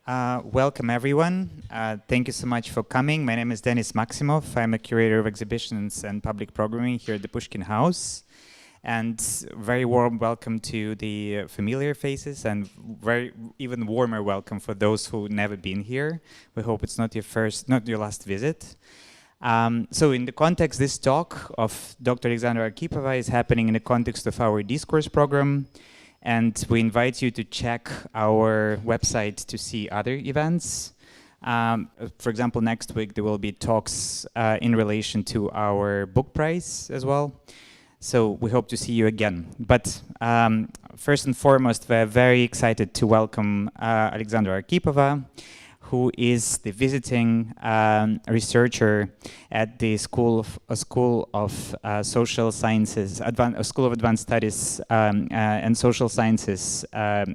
Welcome, everyone. Thank you so much for coming. My name is Denis Maksimov. I'm a curator of exhibitions and public programming here at the Pushkin House. And very warm welcome to the familiar faces, and very even warmer welcome for those who never been here. We hope it's not your last visit. So in the context, this talk of Dr. Alexandra Arkhipova is happening in the context of our discourse program. And we invite you to check our website to see other events. For example, next week there will be talks in relation to our book prize as well. So we hope to see you again. But first and foremost, we're very excited to welcome Alexandra Arkhipova, who is the visiting researcher at the School of Social Sciences, School of Advanced Studies and Social Sciences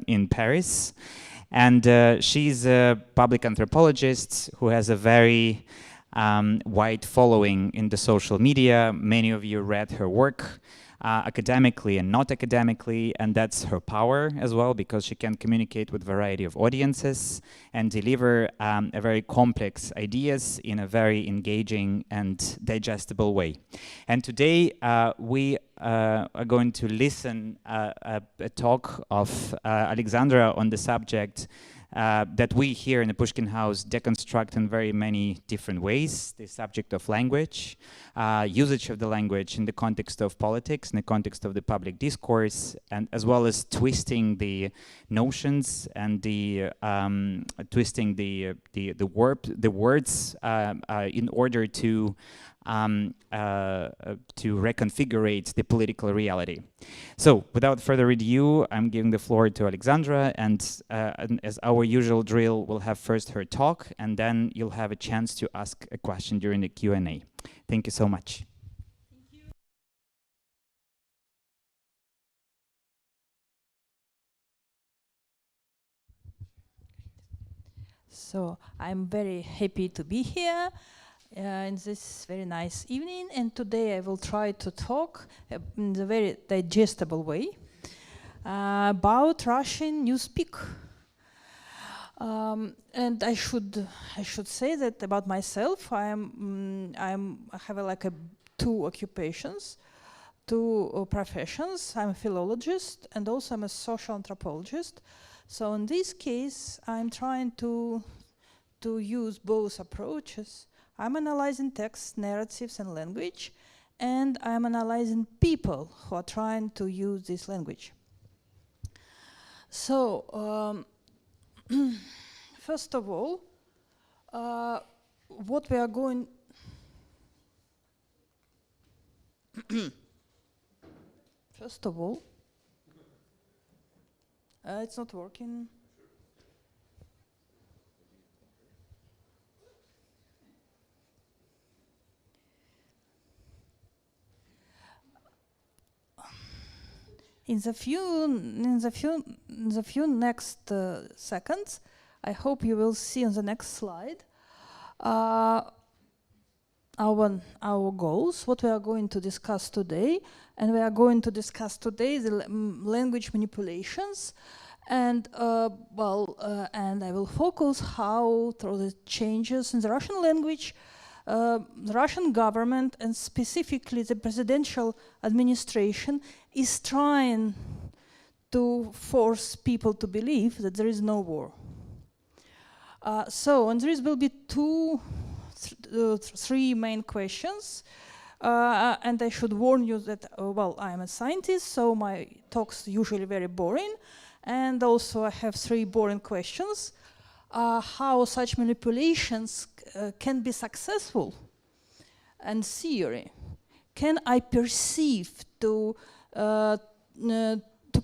in Paris. And she's a public anthropologist who has a very wide following in the social media. Many of you read her work academically and not academically, and that's her power as well, because she can communicate with a variety of audiences and deliver a very complex ideas in a very engaging and digestible way. And today we are going to listen a talk of Alexandra on the subject that we here in the Pushkin House deconstruct in very many different ways, the subject of language, usage of the language in the context of politics, in the context of the public discourse, and as well as twisting the notions and the twisting the words in order to reconfigure the political reality. So, without further ado, I'm giving the floor to Alexandra, and as our usual drill, we'll have first her talk, and then you'll have a chance to ask a question during the Q&A. Thank you so much. Thank you. So, I'm very happy to be here in this very nice evening, and today I will try to talk in a very digestible way about Russian Newspeak. And I should say that about myself. I have two occupations, two professions. I'm a philologist and also I'm a social anthropologist. So in this case, I'm trying to use both approaches. I'm analyzing texts, narratives, and language, and I'm analyzing people who are trying to use this language. So, first of all, what we are going... First of all, it's not working. In the few next seconds, I hope you will see on the next slide our goals, what we are going to discuss today, and we are going to discuss today the language manipulations, and and I will focus how through the changes in the Russian language, the Russian government and specifically the presidential administration is trying to force people to believe that there is no war. And there will be three main questions, and I should warn you that, I am a scientist, so my talks are usually very boring, and also I have three boring questions. How such manipulations can be successful, and theory. Can I perceive to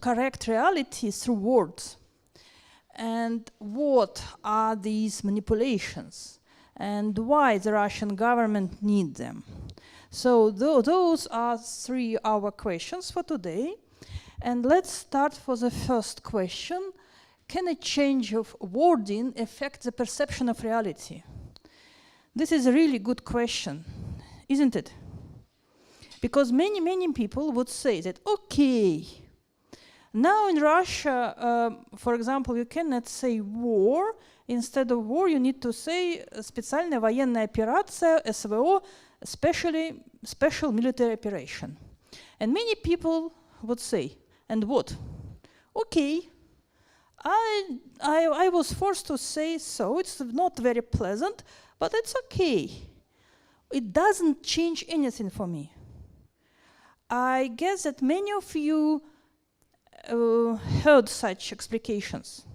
correct reality through words? And what are these manipulations? And why the Russian government need them? So those are three our questions for today. And let's start for the first question. Can a change of wording affect the perception of reality? This is a really good question, isn't it? Because many people would say that, okay, Now in Russia, for example, you cannot say war. Instead of war, you need to say специальная военная операция, СВО, special military operation. And many people would say, and what? Okay, I was forced to say so. It's not very pleasant, but it's okay. It doesn't change anything for me. I guess that many of you heard such explications.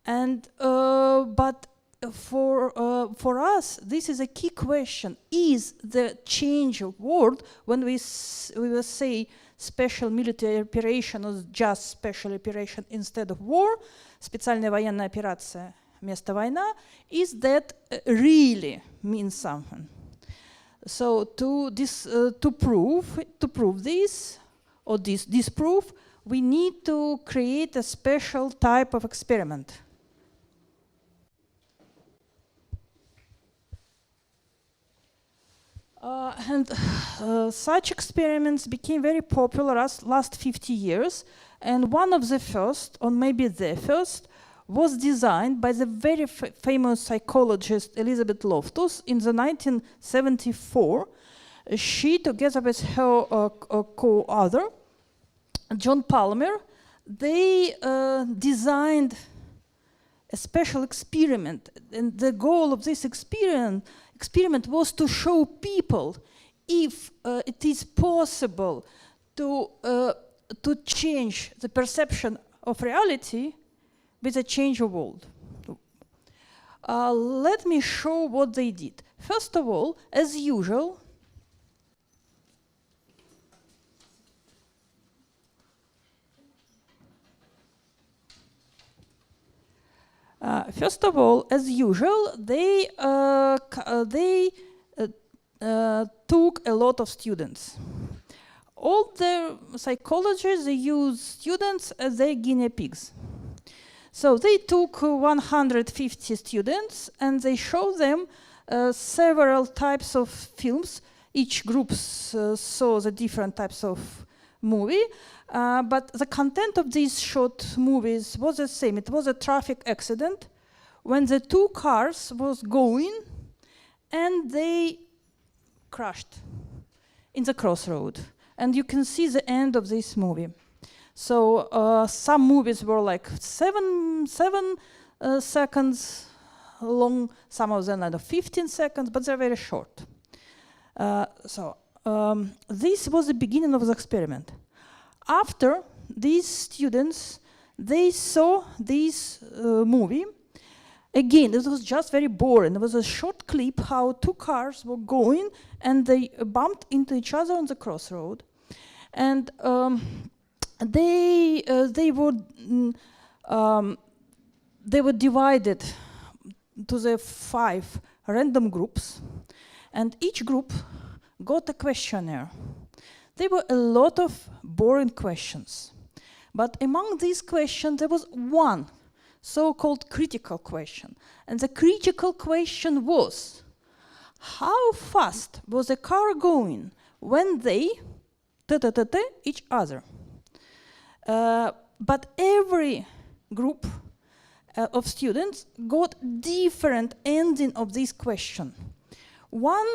And but for us, this is a key question. Is the change of word when we will say special military operation or just special operation instead of war, специальная военная операция вместо война, is that really means something? So to prove this or disprove, we need to create a special type of experiment. Such experiments became very popular last 50 years, and one of the first, or maybe the first, was designed by the very famous psychologist Elizabeth Loftus in the 1974. She, together with her co-author, John Palmer, they designed a special experiment, and the goal of this experiment was to show people if it is possible to change the perception of reality with a change of world. Let me show what they did. First of all, as usual, they took a lot of students. All the psychologists, they use students as their guinea pigs. So they took 150 students and they showed them several types of films. Each group saw the different types of movie, but the content of these short movies was the same. It was a traffic accident when the two cars was going and they crashed in the crossroad. And you can see the end of this movie. So some movies were like seven seconds long, some of them are 15 seconds, but they're very short. This was the beginning of the experiment. After these students, they saw this movie. Again, it was just very boring. It was a short clip how two cars were going and they bumped into each other on the crossroad. And they were divided to the 5 random groups, and each group got a questionnaire. There were a lot of boring questions, but among these questions there was one so-called critical question, and the critical question was: how fast was the car going when they each other? But every group of students got different ending of this question. One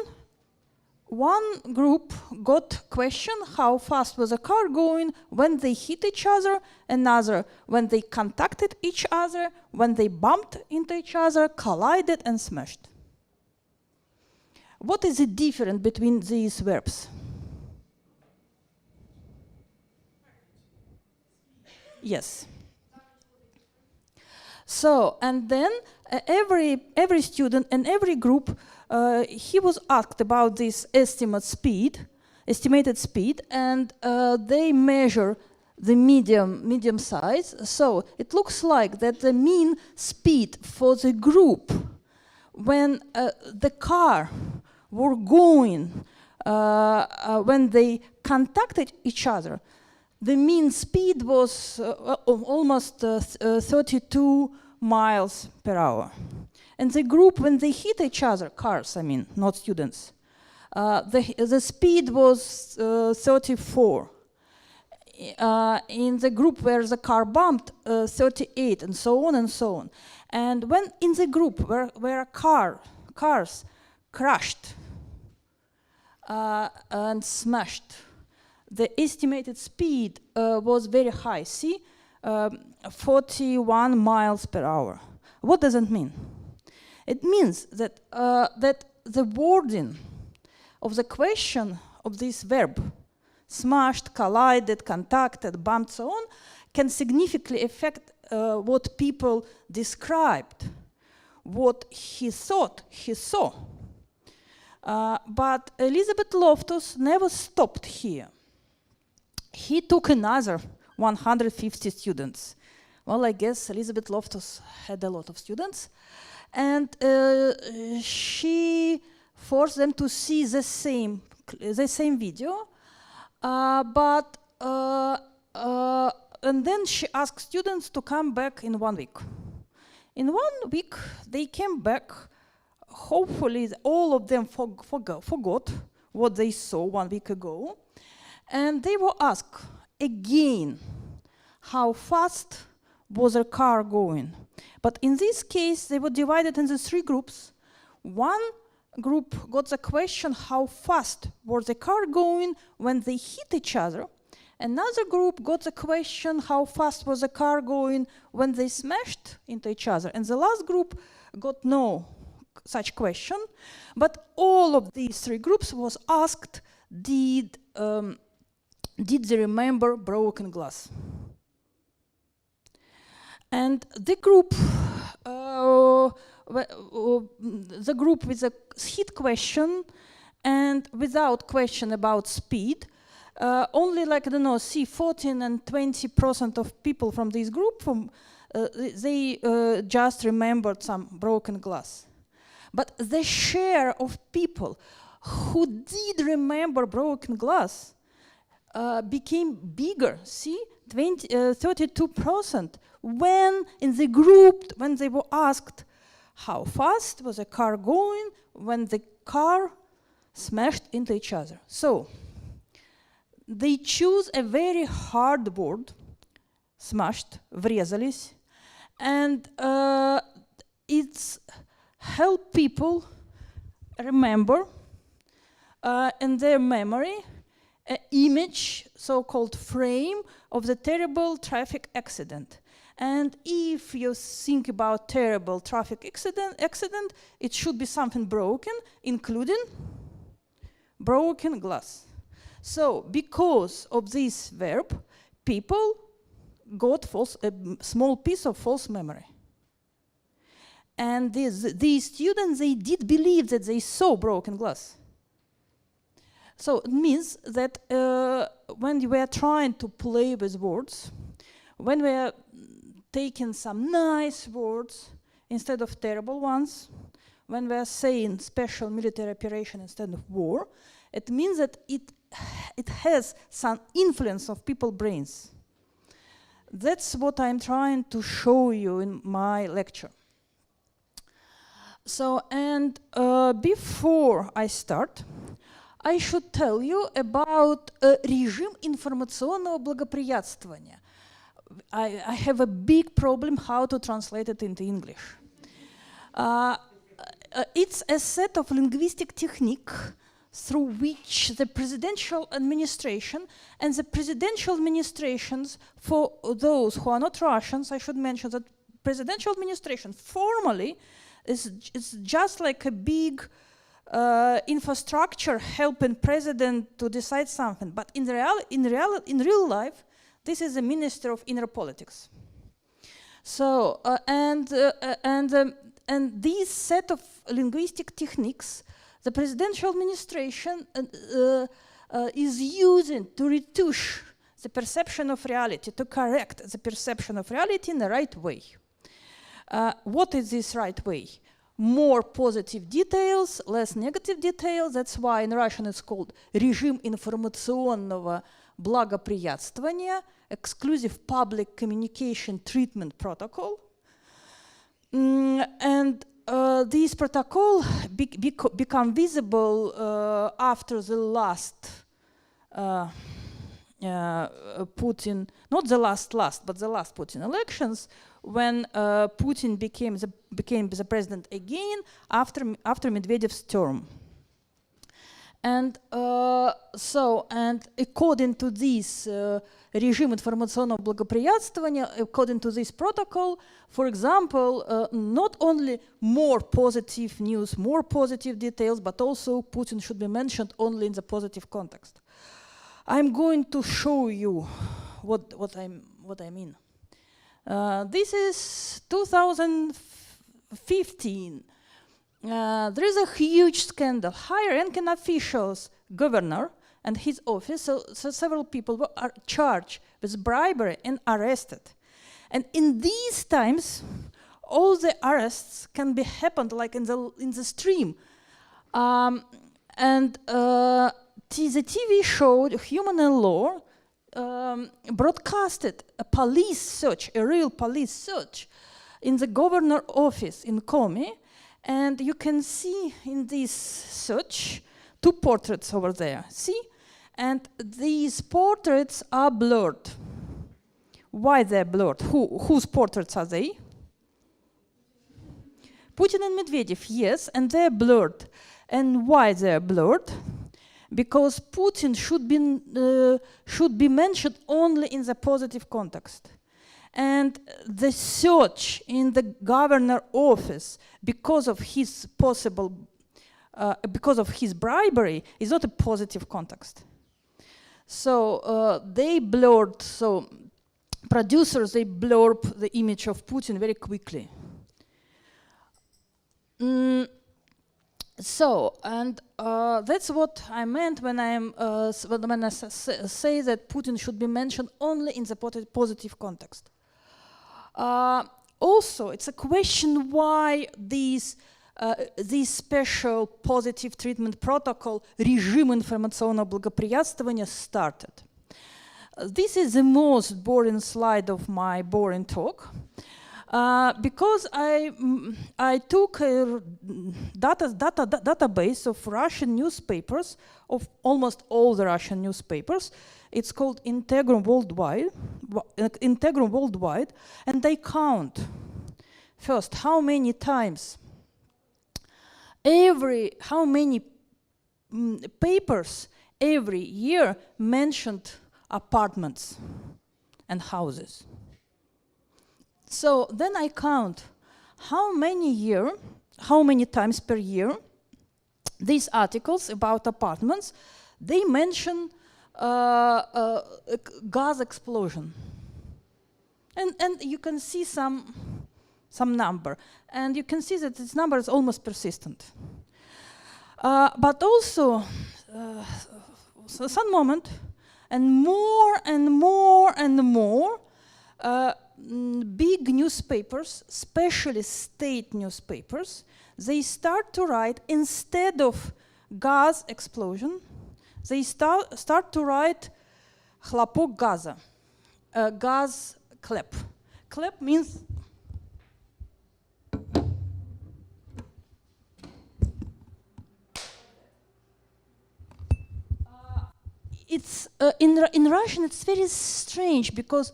group got question how fast was a car going when they hit each other, another when they contacted each other, when they bumped into each other, collided and smashed. What is the difference between these verbs? Yes. So, and then every student and every group, he was asked about this estimated speed, and they measure the medium size. So it looks like that the mean speed for the group when the car were going, when they contacted each other, the mean speed was almost 32 miles per hour. And the group, when they hit each other, cars, I mean, not students, the speed was 34. in the group where the car bumped, 38, and so on and so on. And when in the group where cars crashed and smashed, the estimated speed was very high. See, 41 miles per hour. What does it mean? It means that that the wording of the question of this verb, smashed, collided, contacted, bumped, so on, can significantly affect what people described, what he thought he saw. But Elizabeth Loftus never stopped here. He took another 150 students. Well, I guess Elizabeth Loftus had a lot of students. And she forced them to see the same video, and then she asked students to come back in 1 week. In 1 week, they came back. Hopefully, all of them forgot what they saw 1 week ago. And they were asked again, how fast was a car going? But in this case, they were divided into 3 groups. One group got the question, how fast was the car going when they hit each other? Another group got the question, how fast was the car going when they smashed into each other? And the last group got no such question. But all of these 3 groups was asked, did they remember broken glass? And the group with a hit question and without question about speed, only like, I don't know, 14 and 20% of people from this group, they just remembered some broken glass. But the share of people who did remember broken glass became bigger, see, 32%, when in the group, when they were asked how fast was a car going when the car smashed into each other. So they choose a very hard word, smashed, врезались, and it's help people remember in their memory an image, so-called frame, of the terrible traffic accident. And if you think about terrible traffic accident, it should be something broken, including broken glass. So, because of this verb, people got a small piece of false memory. And these students, they did believe that they saw broken glass. So it means that when we are trying to play with words, when we are taking some nice words instead of terrible ones, when we are saying special military operation instead of war, it means that it has some influence of people's brains. That's what I'm trying to show you in my lecture. So, and before I start, I should tell you about режим информационного благоприятствования. I have a big problem how to translate it into English. It's a set of linguistic technique through which the presidential administration and the presidential administrations, for those who are not Russians, I should mention that presidential administration formally is just like a big infrastructure helping president to decide something. But in real life, this is the Minister of Inner Politics. So, and this set of linguistic techniques, the presidential administration is using to retouch the perception of reality, to correct the perception of reality in the right way. What is this right way? More positive details, less negative details. That's why in Russian it's called режим информационного благоприятствования, exclusive public communication treatment protocol. And this protocol become visible after the last Putin, not the last, but the last Putin elections, when Putin became the president again after Medvedev's term. And and according to this режим информационного благоприятствования, according to this protocol, for example, not only more positive news, more positive details, but also Putin should be mentioned only in the positive context. I'm going to show you what I mean. This is 2015. There is a huge scandal. High-ranking officials, governor and his office, so several people were charged with bribery and arrested. And in these times, all the arrests can be happened like in the stream. The TV show Human and Law broadcasted a police search, a real police search, in the governor office in Komi. And you can see in this search 2 portraits over there. See? And these portraits are blurred. Why they're blurred? Whose portraits are they? Putin and Medvedev, yes, and they're blurred. And why they're blurred? Because Putin should be mentioned only in the positive context. And the search in the governor office because of his bribery is not a positive context. So they blurred, so producers, they blurb the image of Putin very quickly. That's what I meant when I say that Putin should be mentioned only in the positive context. Also, it's a question why this special positive treatment protocol, режим информационного благоприятствования, started. This is the most boring slide of my boring talk. Because I took a database of Russian newspapers, of almost all the Russian newspapers. It's called Integrum Worldwide, and they count first how many times how many papers every year mentioned apartments and houses. So then I count how many times per year these articles about apartments, they mention gas explosion. And you can see some number. And you can see that this number is almost persistent. But also, some moment, and more and more and more, big newspapers, especially state newspapers, they start to write, instead of gas explosion, they start to write хлопок газа, gas clap. Clap means it's in Russian it's very strange because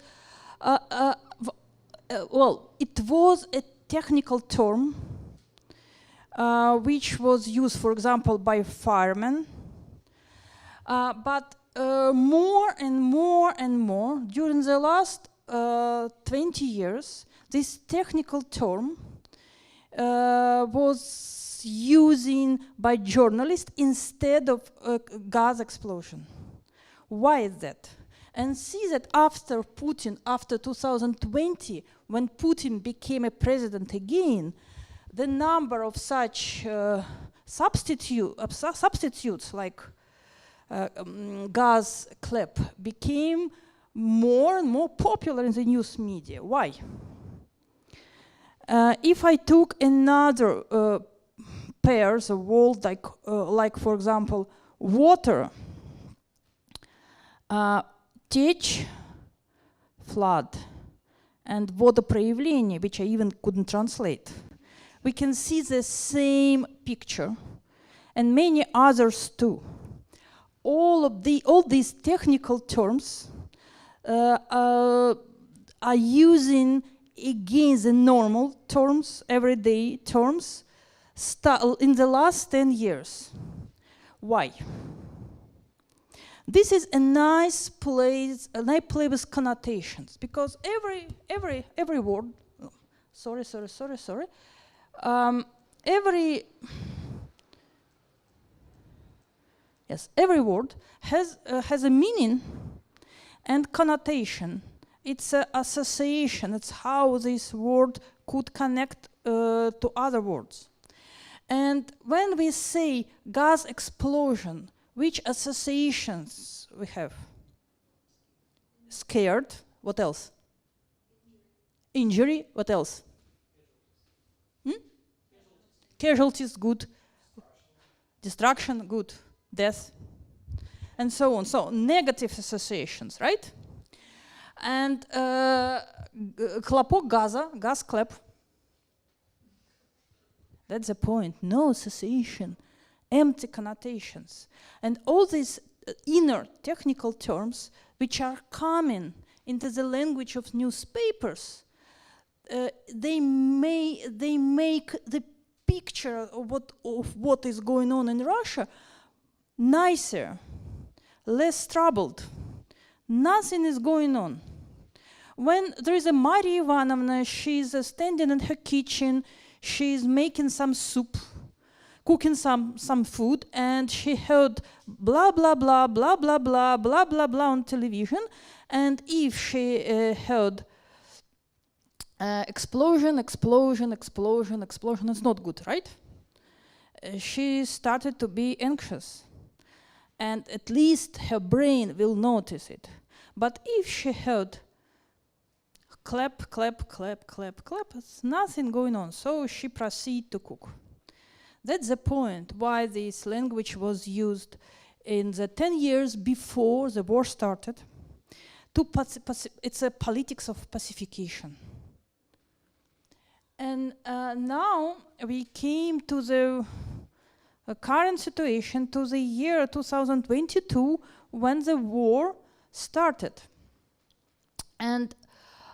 it was a technical term which was used, for example, by firemen. But more and more and more, during the last 20 years, this technical term was used by journalists instead of gas explosion. Why is that? And see that after Putin, after 2020, when Putin became a president again, the number of such substitutes like gas clap became more and more popular in the news media. Why? If I took another pairs of words like for example, water, течь, flood, and водопроявление, which I even couldn't translate, we can see the same picture, and many others too. all these technical terms are using against the normal terms, everyday terms, in the last 10 years. Why? This is a nice place, a nice play with connotations, because every word, every word has a meaning and connotation. It's an association. It's how this word could connect to other words. And when we say gas explosion, which associations we have? Scared. What else? Injury. What else? Casualties. Good. Destruction. Good. Death. And so on. So negative associations, right? And хлопок газа, gas clap. That's the point. No association, empty connotations. And all these inner technical terms, which are coming into the language of newspapers, they make the picture of what is going on in Russia nicer, less troubled. Nothing is going on. When there is a Maria Ivanovna, she's standing in her kitchen, she's making some soup, cooking some food, and she heard blah, blah, blah, blah, blah, blah, blah, blah, blah on television. And if she heard explosion, explosion, explosion, explosion, it's not good, right? She started to be anxious. And at least her brain will notice it. But if she heard clap, clap, clap, clap, clap, there's nothing going on. So she proceeded to cook. That's the point why this language was used in the 10 years before the war started. It's a politics of pacification. And now we came to the current situation, to the year 2022, when the war started. And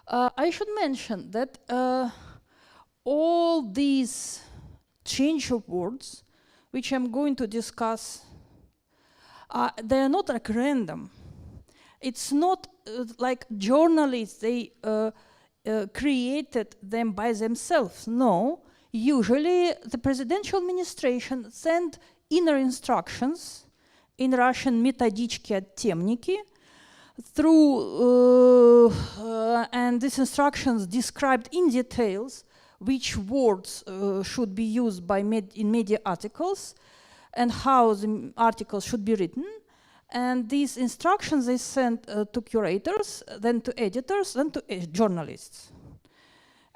I should mention that all these change of words, which I'm going to discuss, they are not like random. It's not like journalists, they created them by themselves. No, usually the presidential administration sent inner instructions in Russian методички, темники, through and these instructions described in details which words should be used in media articles and how the articles should be written. And these instructions they sent to curators, then to editors, then to journalists.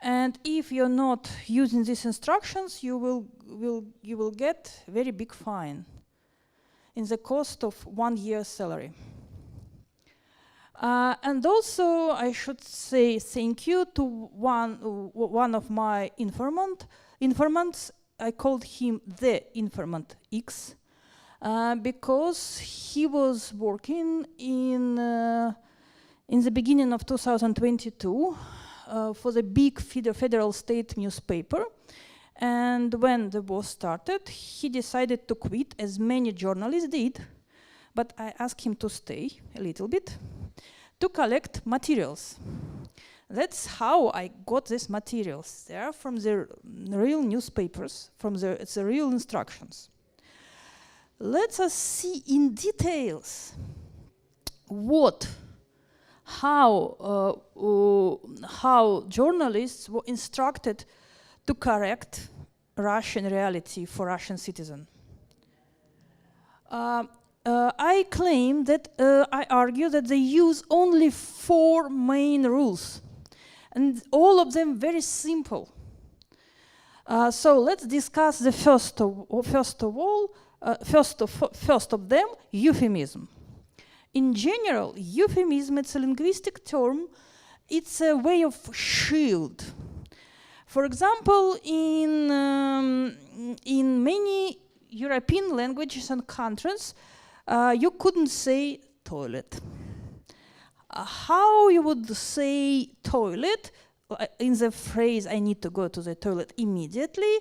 And if you're not using these instructions, you will get a very big fine in the cost of 1 year's salary. And also, I should say thank you to one of my informants. I called him the Informant X, because he was working in the beginning of 2022 for the big federal state newspaper. And when the war started, he decided to quit, as many journalists did. But I asked him to stay a little bit to collect materials. That's how I got these materials. They are from the real newspapers, from the real instructions. Let us see in details how journalists were instructed to correct Russian reality for Russian citizens. I claim that I argue that they use only 4 main rules, and all of them very simple. So let's discuss the first of them, euphemism. In general, euphemism, it's a linguistic term. It's a way of shield. For example, in many European languages and countries, you couldn't say toilet. How you would say toilet in the phrase I need to go to the toilet immediately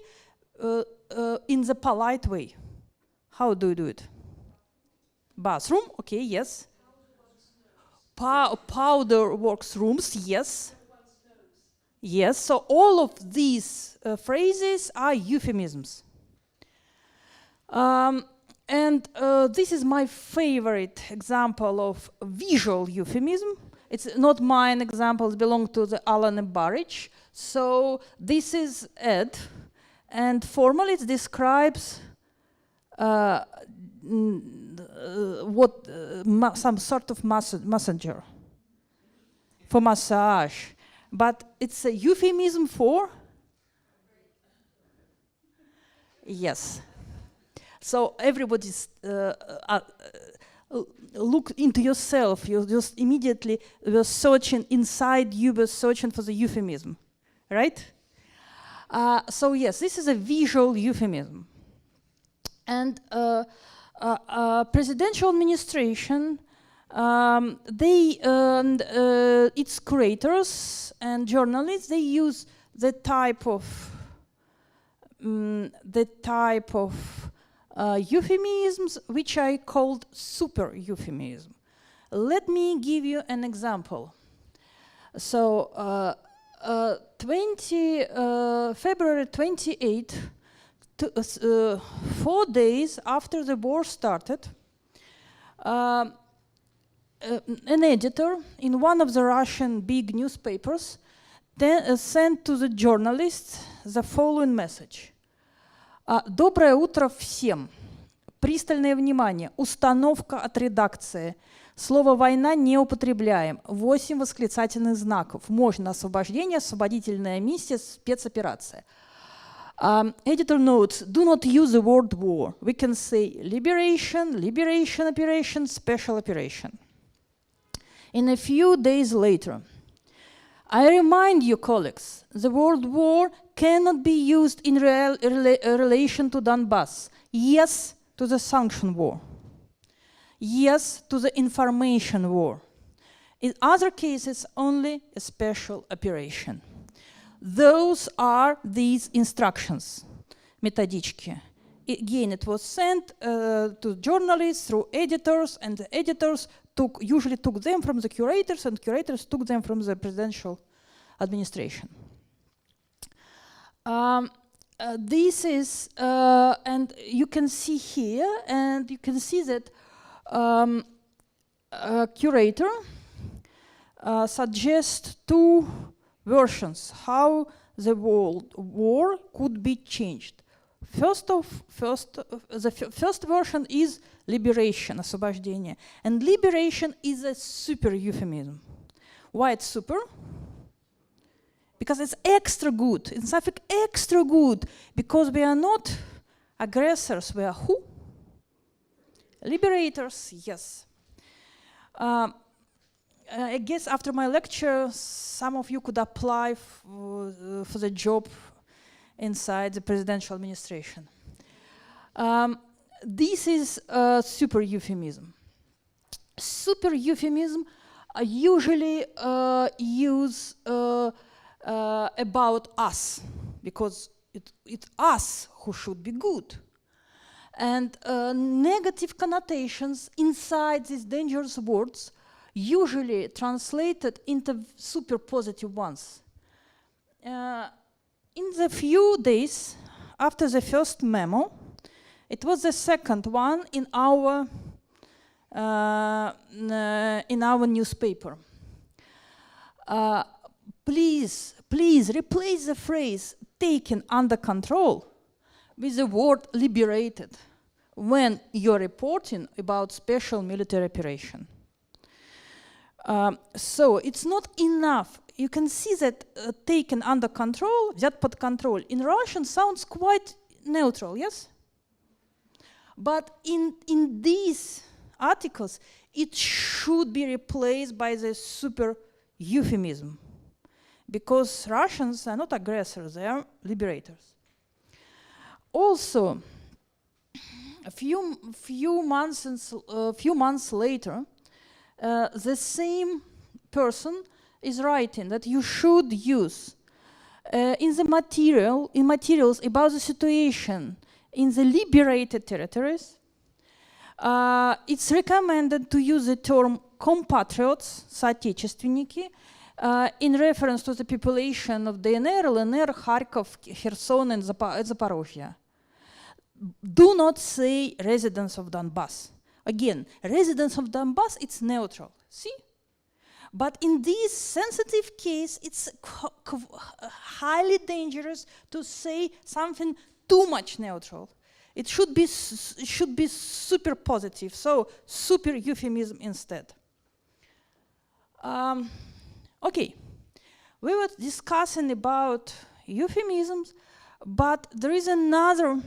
in the polite way? How do you do it? Bathroom, okay, yes. Powder works rooms, yes. Yes, so all of these phrases are euphemisms. And this is my favorite example of visual euphemism. It's not mine examples, belong to the Alan and Barrich. So this is Ed, and formally it describes some sort of messenger for massage, but it's a euphemism for yes. So everybody's look into yourself. You just immediately were searching inside. You were searching for the euphemism, right? So yes, this is a visual euphemism, and presidential administration. Its curators and journalists, they use the type of euphemisms which I called super euphemism. Let me give you an example. So, February 28, 4 days after the war started, an editor in one of the Russian big newspapers sent to the journalists the following message. Доброе утро всем. Пристальное внимание. Установка от редакции. Слово «война» не употребляем. 8 восклицательных знаков. Можно освобождение, освободительная миссия, спецоперация. Editor notes, do not use the word war. We can say liberation, liberation operation, special operation. In a few days later, I remind you, colleagues, the word war cannot be used in relation to Donbass. Yes, to the sanction war. Yes, to the information war. In other cases, only a special operation. Those are these instructions, методички. Again, it was sent to journalists through editors, and the editors usually took them from the curators, and curators took them from the presidential administration. This is, and you can see here, and you can see that a curator suggests 2 versions how the world war could be changed. The first version is liberation, освобождение. And liberation is a super euphemism. Why it's super? Because it's extra good. It's something extra good. Because we are not aggressors, we are who? Liberators, yes. I guess after my lecture, some of you could apply for the job inside the presidential administration. This is super euphemism. Super euphemism usually use about us, because it's us who should be good. And negative connotations inside these dangerous words usually translated into super positive ones. In the few days after the first memo, it was the second one in our newspaper. Please replace the phrase "taken under control" with the word "liberated" when you're reporting about special military operation. So it's not enough. You can see that taken under control, взят под контроль, in Russian sounds quite neutral, yes? But in these articles, it should be replaced by the super euphemism, because Russians are not aggressors, they are liberators. Also, a few months later, the same person is writing that you should use in materials about the situation in the liberated territories. It's recommended to use the term compatriots, соотечественники, in reference to the population of DNR, LNR, Kharkov, Kherson, and Zaporozhye. Do not say residents of Donbass. Again, residents of Donbass, it's neutral, see? But in this sensitive case, it's highly dangerous to say something too much neutral. It should be super positive, so super euphemism instead. Okay, we were discussing about euphemisms, but there is another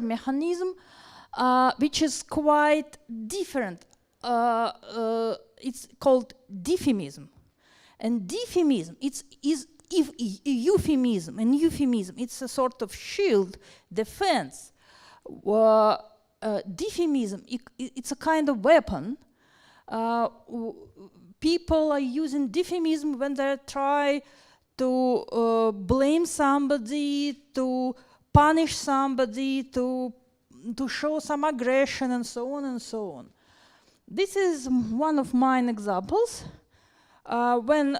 mechanism which is quite different. It's called euphemism. And euphemism, euphemism, it's a sort of shield, defense. Euphemism, it's a kind of weapon. People are using euphemism when they try to blame somebody, to punish somebody, to show some aggression, and so on and so on. This is one of mine examples. When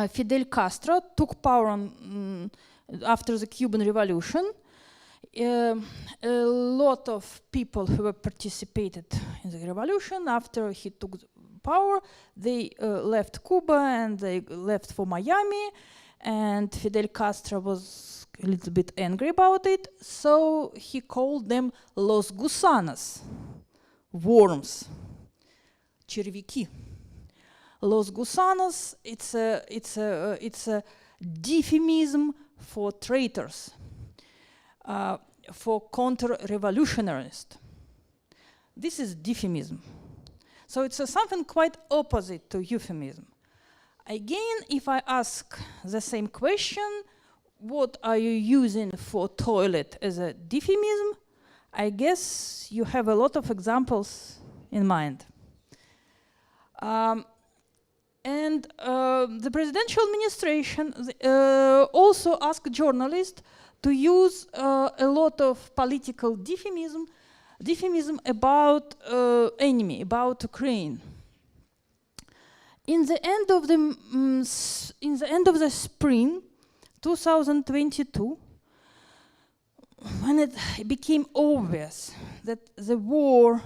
Fidel Castro took power after the Cuban Revolution, a lot of people who participated in the revolution, after he took power, they left Cuba and they left for Miami, and Fidel Castro was a little bit angry about it, so he called them Los Gusanos, worms, червяки. Los Gusanos, it's a euphemism for traitors, for counter-revolutionists. This is euphemism. So it's something quite opposite to euphemism. Again, if I ask the same question, what are you using for toilet as a euphemism? I guess you have a lot of examples in mind. And the presidential administration also asked journalists to use a lot of political euphemism about enemy, about Ukraine. In the end of the spring 2022, when it became obvious that the war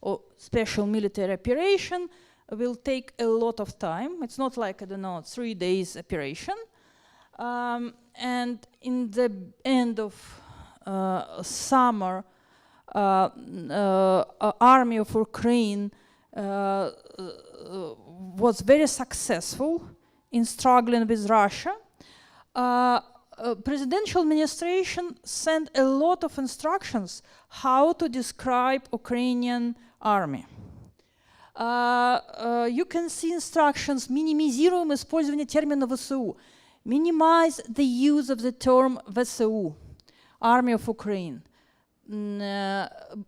or special military operation will take a lot of time, it's not like, I don't know, 3 days operation, and in the end of summer, army of Ukraine was very successful in struggling with Russia. Presidential administration sent a lot of instructions how to describe Ukrainian army. You can see instructions: минимизируем использование термина ВСУ. Minimize the use of the term ВСУ, Army of Ukraine.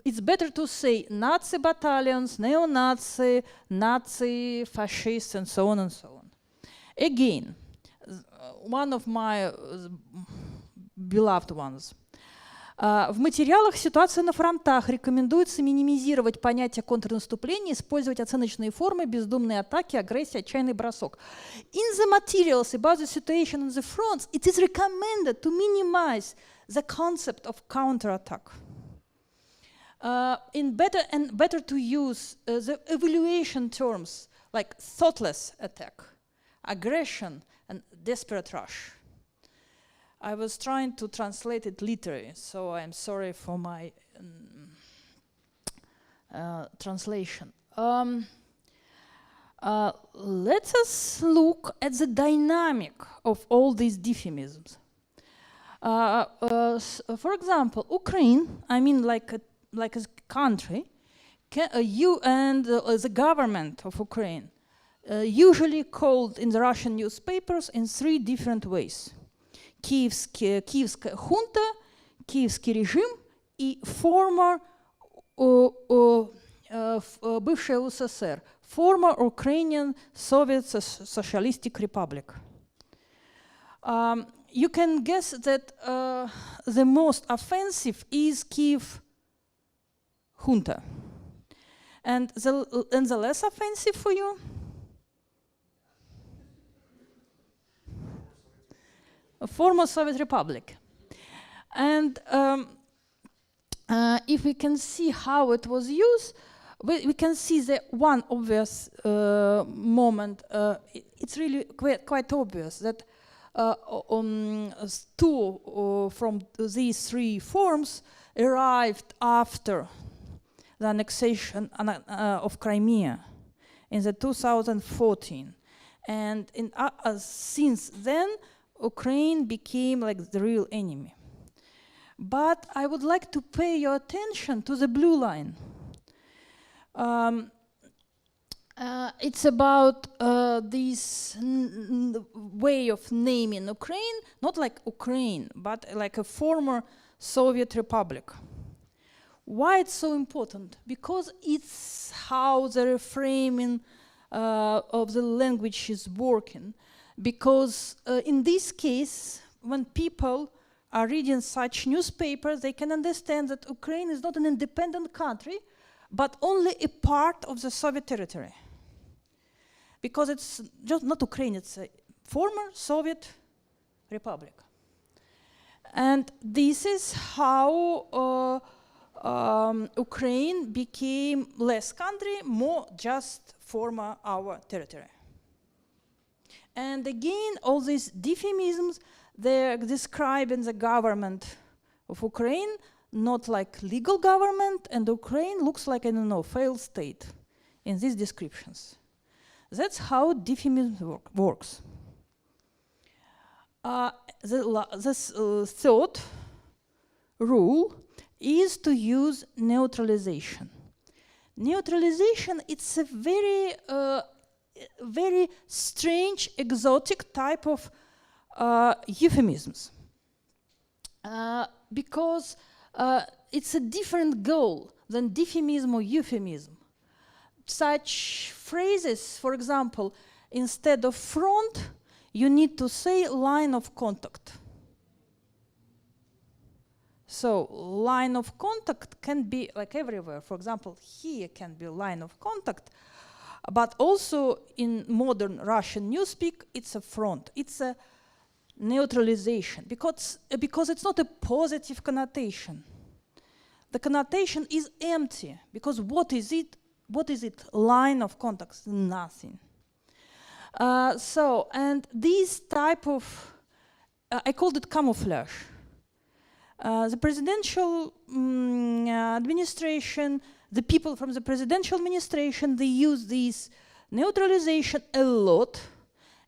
It's better to say Nazi battalions, neo-Nazi, Nazi, fascists, and so on and so on. Again, one of my beloved ones. В материалах «Ситуация на фронтах» рекомендуется минимизировать понятие контрнаступления, использовать оценочные формы, бездумные атаки, агрессия, отчаянный бросок. In the materials about the situation on the fronts, it is recommended to minimize the concept of counterattack. Better to use the evaluation terms like thoughtless attack, aggression, and desperate rush. I was trying to translate it literally, so I'm sorry for my translation. Let us look at the dynamic of all these euphemisms. For example, Ukraine, I mean like a country, you and the government of Ukraine, usually called in the Russian newspapers in 3 different ways. Киевская хунта, киевский режим и former бывшая УССР, former Ukrainian Soviet Socialistic Republic. You can guess that the most offensive is Kiev junta. And the less offensive for you? A former Soviet Republic. And if we can see how it was used, we can see the one obvious moment. It's really quite obvious that two from these three forms arrived after the annexation of Crimea in the 2014. And since then, Ukraine became like the real enemy. But I would like to pay your attention to the blue line. It's about this way of naming Ukraine, not like Ukraine, but like a former Soviet republic. Why it's so important? Because it's how the reframing of the language is working. Because in this case, when people are reading such newspapers, they can understand that Ukraine is not an independent country, but only a part of the Soviet territory. Because it's just not Ukraine, it's a former Soviet republic. And this is how Ukraine became less country, more just former our territory. And again, all these euphemisms, they're describing the government of Ukraine, not like legal government, and Ukraine looks like, I don't know, failed state in these descriptions. That's how euphemism works. This third rule is to use neutralization. Neutralization, it's a very strange, exotic type of euphemisms. Because it's a different goal than euphemism or euphemism. Such phrases, for example, instead of front, you need to say line of contact. So line of contact can be like everywhere. For example, here can be line of contact, but also in modern Russian newspeak, it's a front. It's a neutralization because it's not a positive connotation. The connotation is empty because what is it? What is it? Line of contact, nothing. And this type of, I called it camouflage. The presidential administration, the people from the presidential administration, they use this neutralization a lot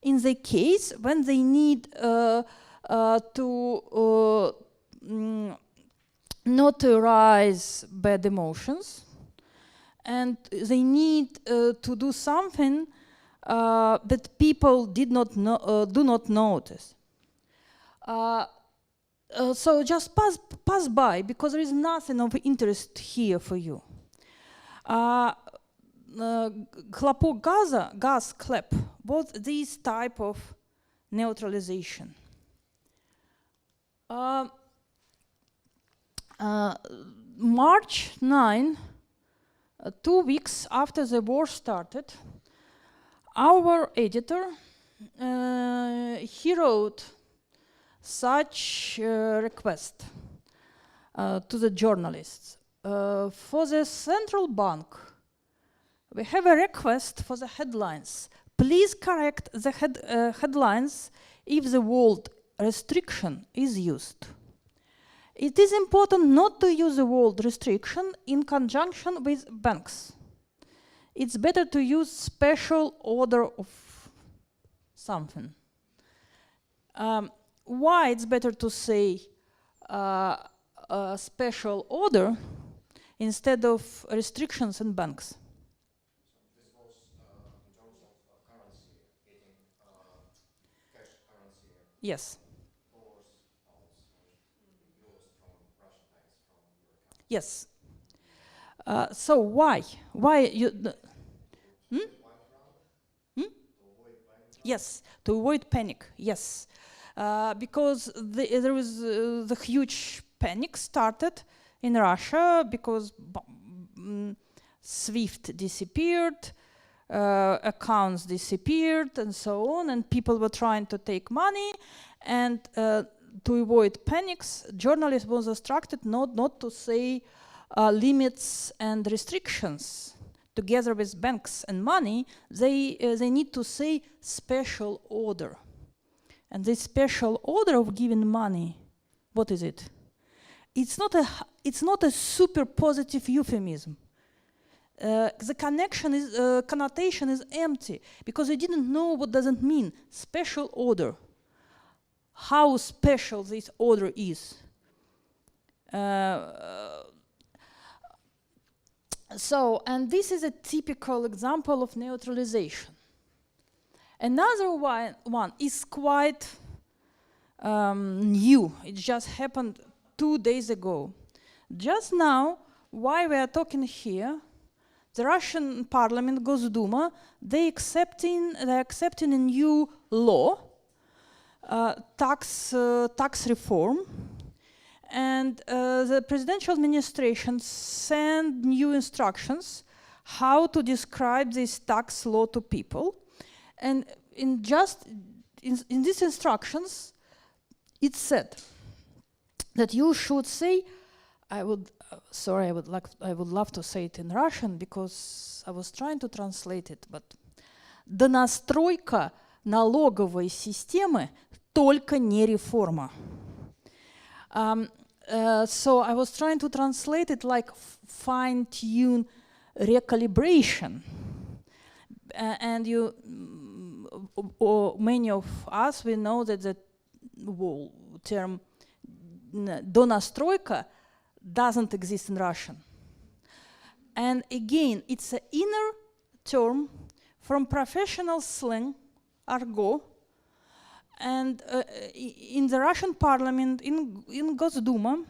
in the case when they need to notarize bad emotions, and they need to do something that people do not notice. So just pass by, because there is nothing of interest here for you. Хлопок газа, gas clap, both these type of neutralization. March 9, 2 weeks after the war started, our editor, he wrote such request to the journalists. For the central bank, we have a request for the headlines. Please correct the headlines if the word restriction is used. It is important not to use the word restriction in conjunction with banks. It's better to use special order of something. Why it's better to say a special order instead of restrictions in banks? This was in terms of currency, getting cash currency. Yes. Dollars, pounds, US from Yes. So why? Why you? Yes, to avoid panic. Yes, because there was the huge panic started in Russia because SWIFT disappeared, accounts disappeared, and so on, and people were trying to take money, and to avoid panics, journalists was instructed not to say limits and restrictions. Together with banks and money, they need to say special order. And this special order of giving money, what is it? It's not a super positive euphemism. The connotation is empty because they didn't know what does it mean. Special order. How special this order is. And this is a typical example of neutralization. Another one is quite new. It just happened 2 days ago. Just now, while we are talking here, the Russian parliament, Gosduma, they're accepting a new law, tax reform. And the presidential administration sent new instructions how to describe this tax law to people. And in these instructions, it said that you should say, I would love to say it in Russian because I was trying to translate it, but донастройка налоговой системы, только не реформа. So I was trying to translate it like fine-tune recalibration. And many of us, we know that the term донастройка doesn't exist in Russian. And again, it's an inner term from professional slang, argot, and in the Russian parliament, in Gosduma,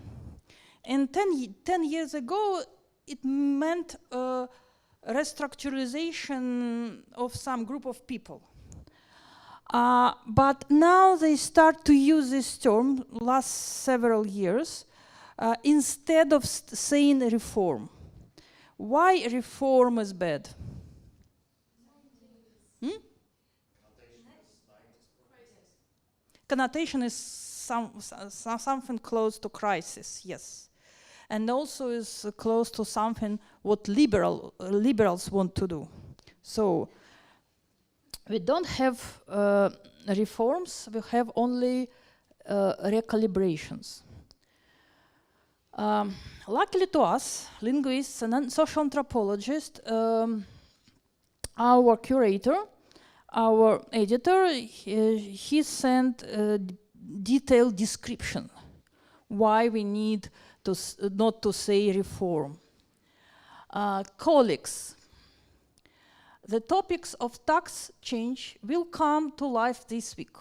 and 10 years ago, it meant restructuralization of some group of people. But now they start to use this term, last several years, instead of saying reform. Why reform is bad? Connotation is something close to crisis, yes. And also is close to something what liberals want to do. So we don't have reforms, we have only recalibrations. Luckily to us, linguists and social anthropologists, our curator, our editor, he sent a detailed description why we need to not to say reform. Colleagues, the topics of tax change will come to life this week.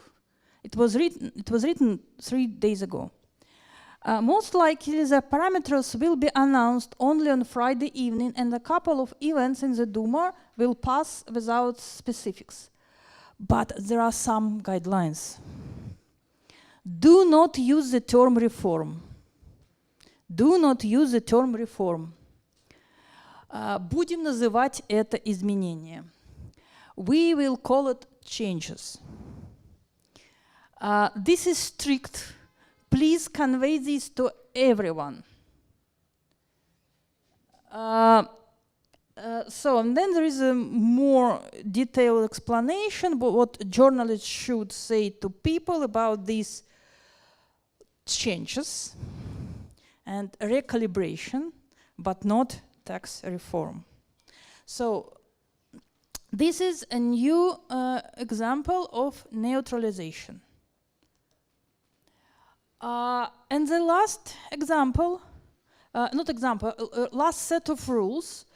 It was written 3 days ago. Most likely the parameters will be announced only on Friday evening, and a couple of events in the Duma will pass without specifics. But there are some guidelines. Do not use the term reform. Do not use the term reform. Будем называть это изменение. We will call it changes. This is strict. Please convey this to everyone. And then there is a more detailed explanation about what journalists should say to people about these changes and recalibration, but not tax reform. So this is a new example of neutralization. And the last example, last set of rules,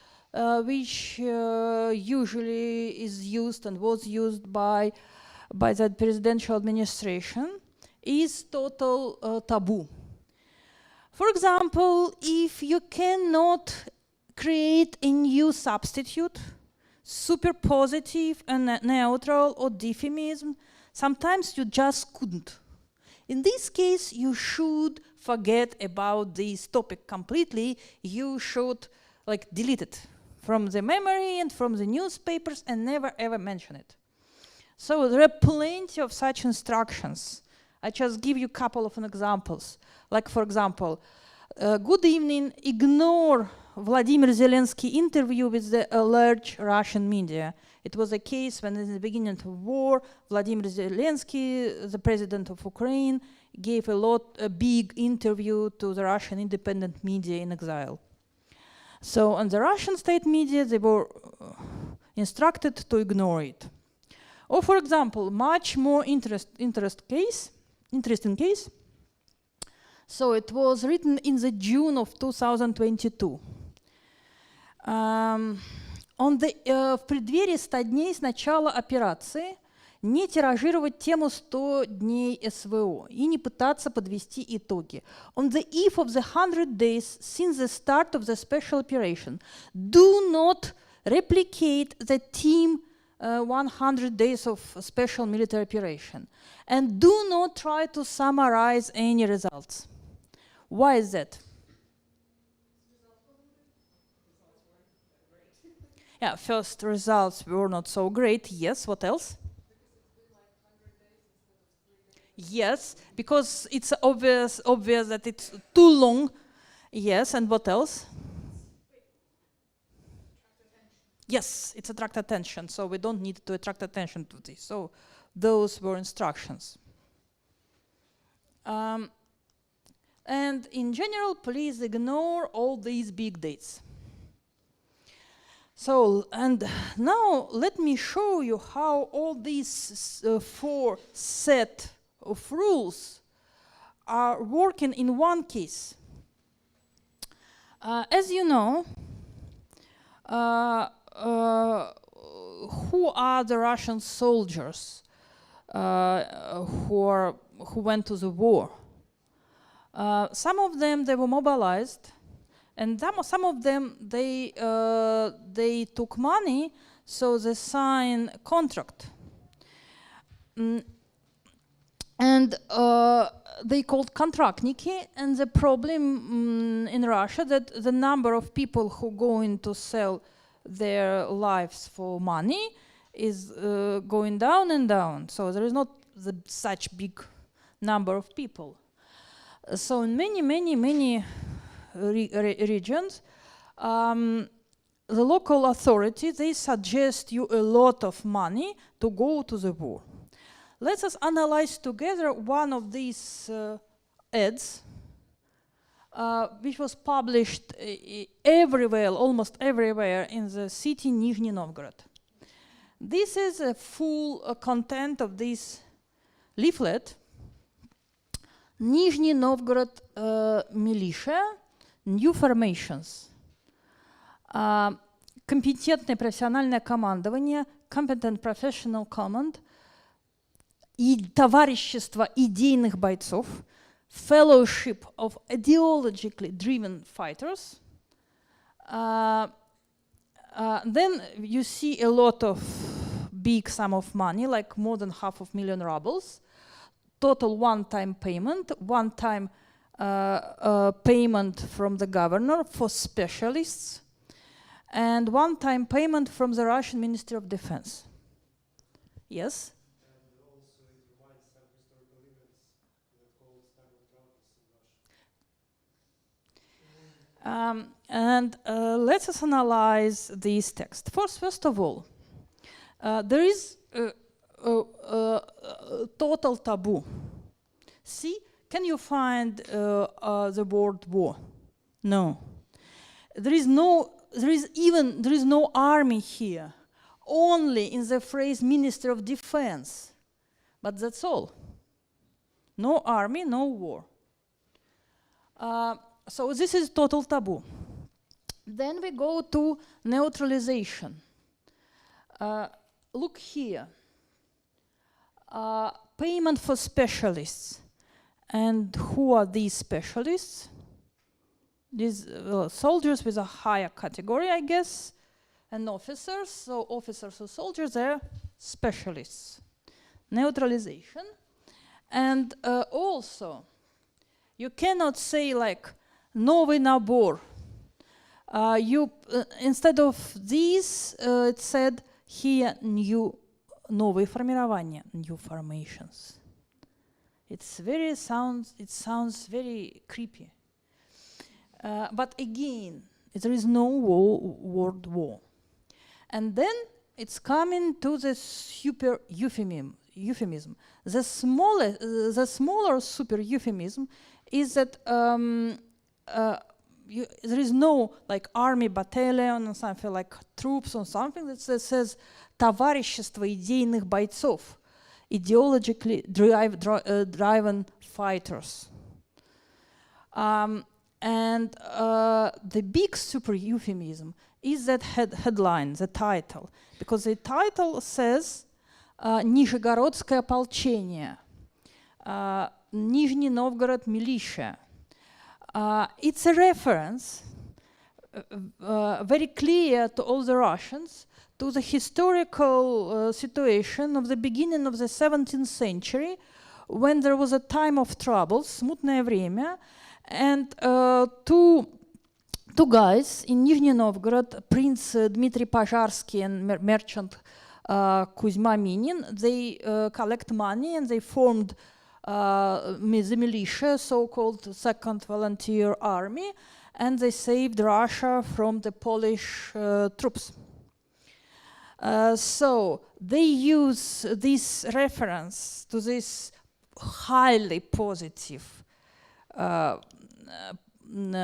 which usually is used and was used by the presidential administration, is total taboo. For example, if you cannot create a new substitute, super positive and neutral or euphemism, sometimes you just couldn't. In this case, you should forget about this topic completely. You should delete it from the memory and from the newspapers and never ever mention it. So there are plenty of such instructions. I just give you a couple of examples. Like, for example, good evening, ignore Vladimir Zelensky interview with the large Russian media. It was a case when in the beginning of war, Vladimir Zelensky, the president of Ukraine, gave a big interview to the Russian independent media in exile. So on the Russian state media, they were instructed to ignore it. Or for example, much more interesting case. So it was written in the June of 2022. В преддверии 100 дней с начала операции не тиражировать тему 100 дней СВО и не пытаться подвести итоги. On the eve of the 100 days since the start of the special operation, do not replicate the team 100 days of special military operation. And do not try to summarize any results. Why is that? Yeah, first results were not so great. Yes, what else? Yes, because it's obvious that it's too long. Yes, and what else? Yes, it's attract attention, so we don't need to attract attention to this. So those were instructions. And in general, please ignore all these big dates. So, and now let me show you how all these 4 set of rules are working in one case. As you know, who are the Russian soldiers who went to the war? Some of them, they were mobilized, and some of them, they took money, so they signed contract. And they called kontraktniki, and the problem in Russia that the number of people who going to sell their lives for money is going down and down. So there is not such big number of people. So in many regions, the local authority, they suggest you a lot of money to go to the war. Let us analyze together one of these ads, which was published everywhere, almost everywhere in the city Nizhny Novgorod. This is a full content of this leaflet. Nizhny Novgorod militia, new formations. Компетентное профессиональное командование, competent professional command, и товарищество идейных бойцов, fellowship of ideologically driven fighters. Then you see a lot of big sum of money, like more than 500,000 rubles. Total one-time payment, one-time payment from the governor for specialists, and one-time payment from the Russian Ministry of Defense. Yes? And also it reminds some historical events that called Untitled Chapters in Russia. And let us analyze these texts. First of all, there is total taboo. See, can you find the word war? No. There is no army here. Only in the phrase Minister of Defense. But that's all. No army, no war. So this is total taboo. Then we go to neutralization. Look here. Payment for specialists. And who are these specialists? these soldiers with a higher category, I guess, and officers. So officers or soldiers, they're specialists. Neutralization. And also, you cannot say like новый набор. Instead of these, it said here new новые формирования, new formations. It sounds very creepy. But again, there is no word war. And then it's coming to the super euphemism. The smaller super euphemism is that there is no like army, battalion, or something like troops or something that says товарищество идейных бойцов, ideologically driven fighters. And the big super euphemism is that headline, the title, because the title says Нижегородское ополчение, Нижний Новгород militia. It's a reference, very clear to all the Russians, to the historical situation of the beginning of the 17th century, when there was a time of troubles, смутное время, and two guys in Nizhny Novgorod, Prince Dmitry Pozharsky and merchant Kuzma Minin, they collect money and they formed the militia, so-called Second Volunteer Army, and they saved Russia from the Polish troops. So they use this reference to this highly positive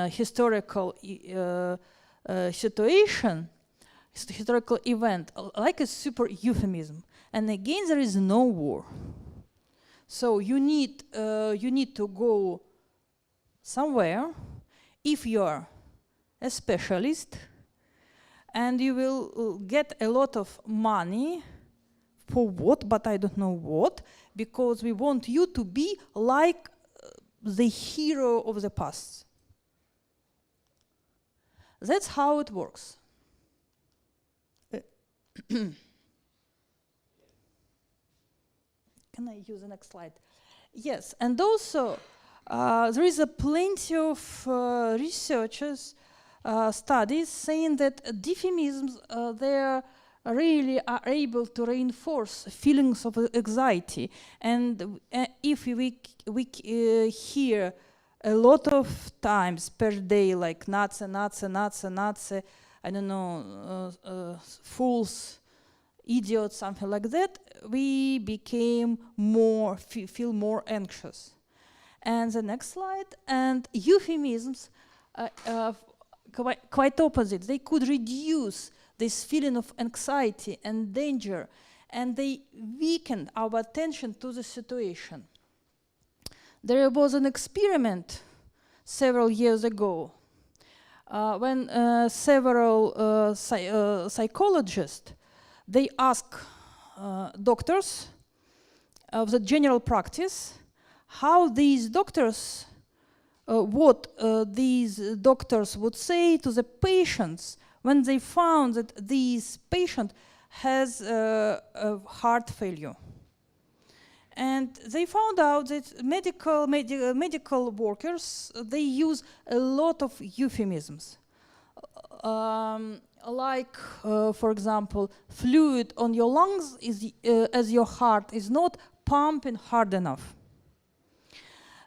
historical situation, historical event, like a super euphemism. And again, there is no war. So you need to go somewhere if you are a specialist, and you will get a lot of money for what, but I don't know what, because we want you to be like the hero of the past. That's how it works. Can I use the next slide? Yes, and also there is a plenty of researchers, studies saying that euphemisms they really are able to reinforce feelings of anxiety. And if we hear a lot of times per day, like Nazi, Nazi, Nazi, Nazi, I don't know, fools, idiots, something like that, we became feel more anxious. And the next slide, and euphemisms, quite opposite. They could reduce this feeling of anxiety and danger, and they weakened our attention to the situation. There was an experiment several years ago when several psychologists, they asked doctors of the general practice how these doctors, what these doctors would say to the patients when they found that this patient has a heart failure. And they found out that medical workers, they use a lot of euphemisms. Like, for example, fluid on your lungs is as your heart is not pumping hard enough.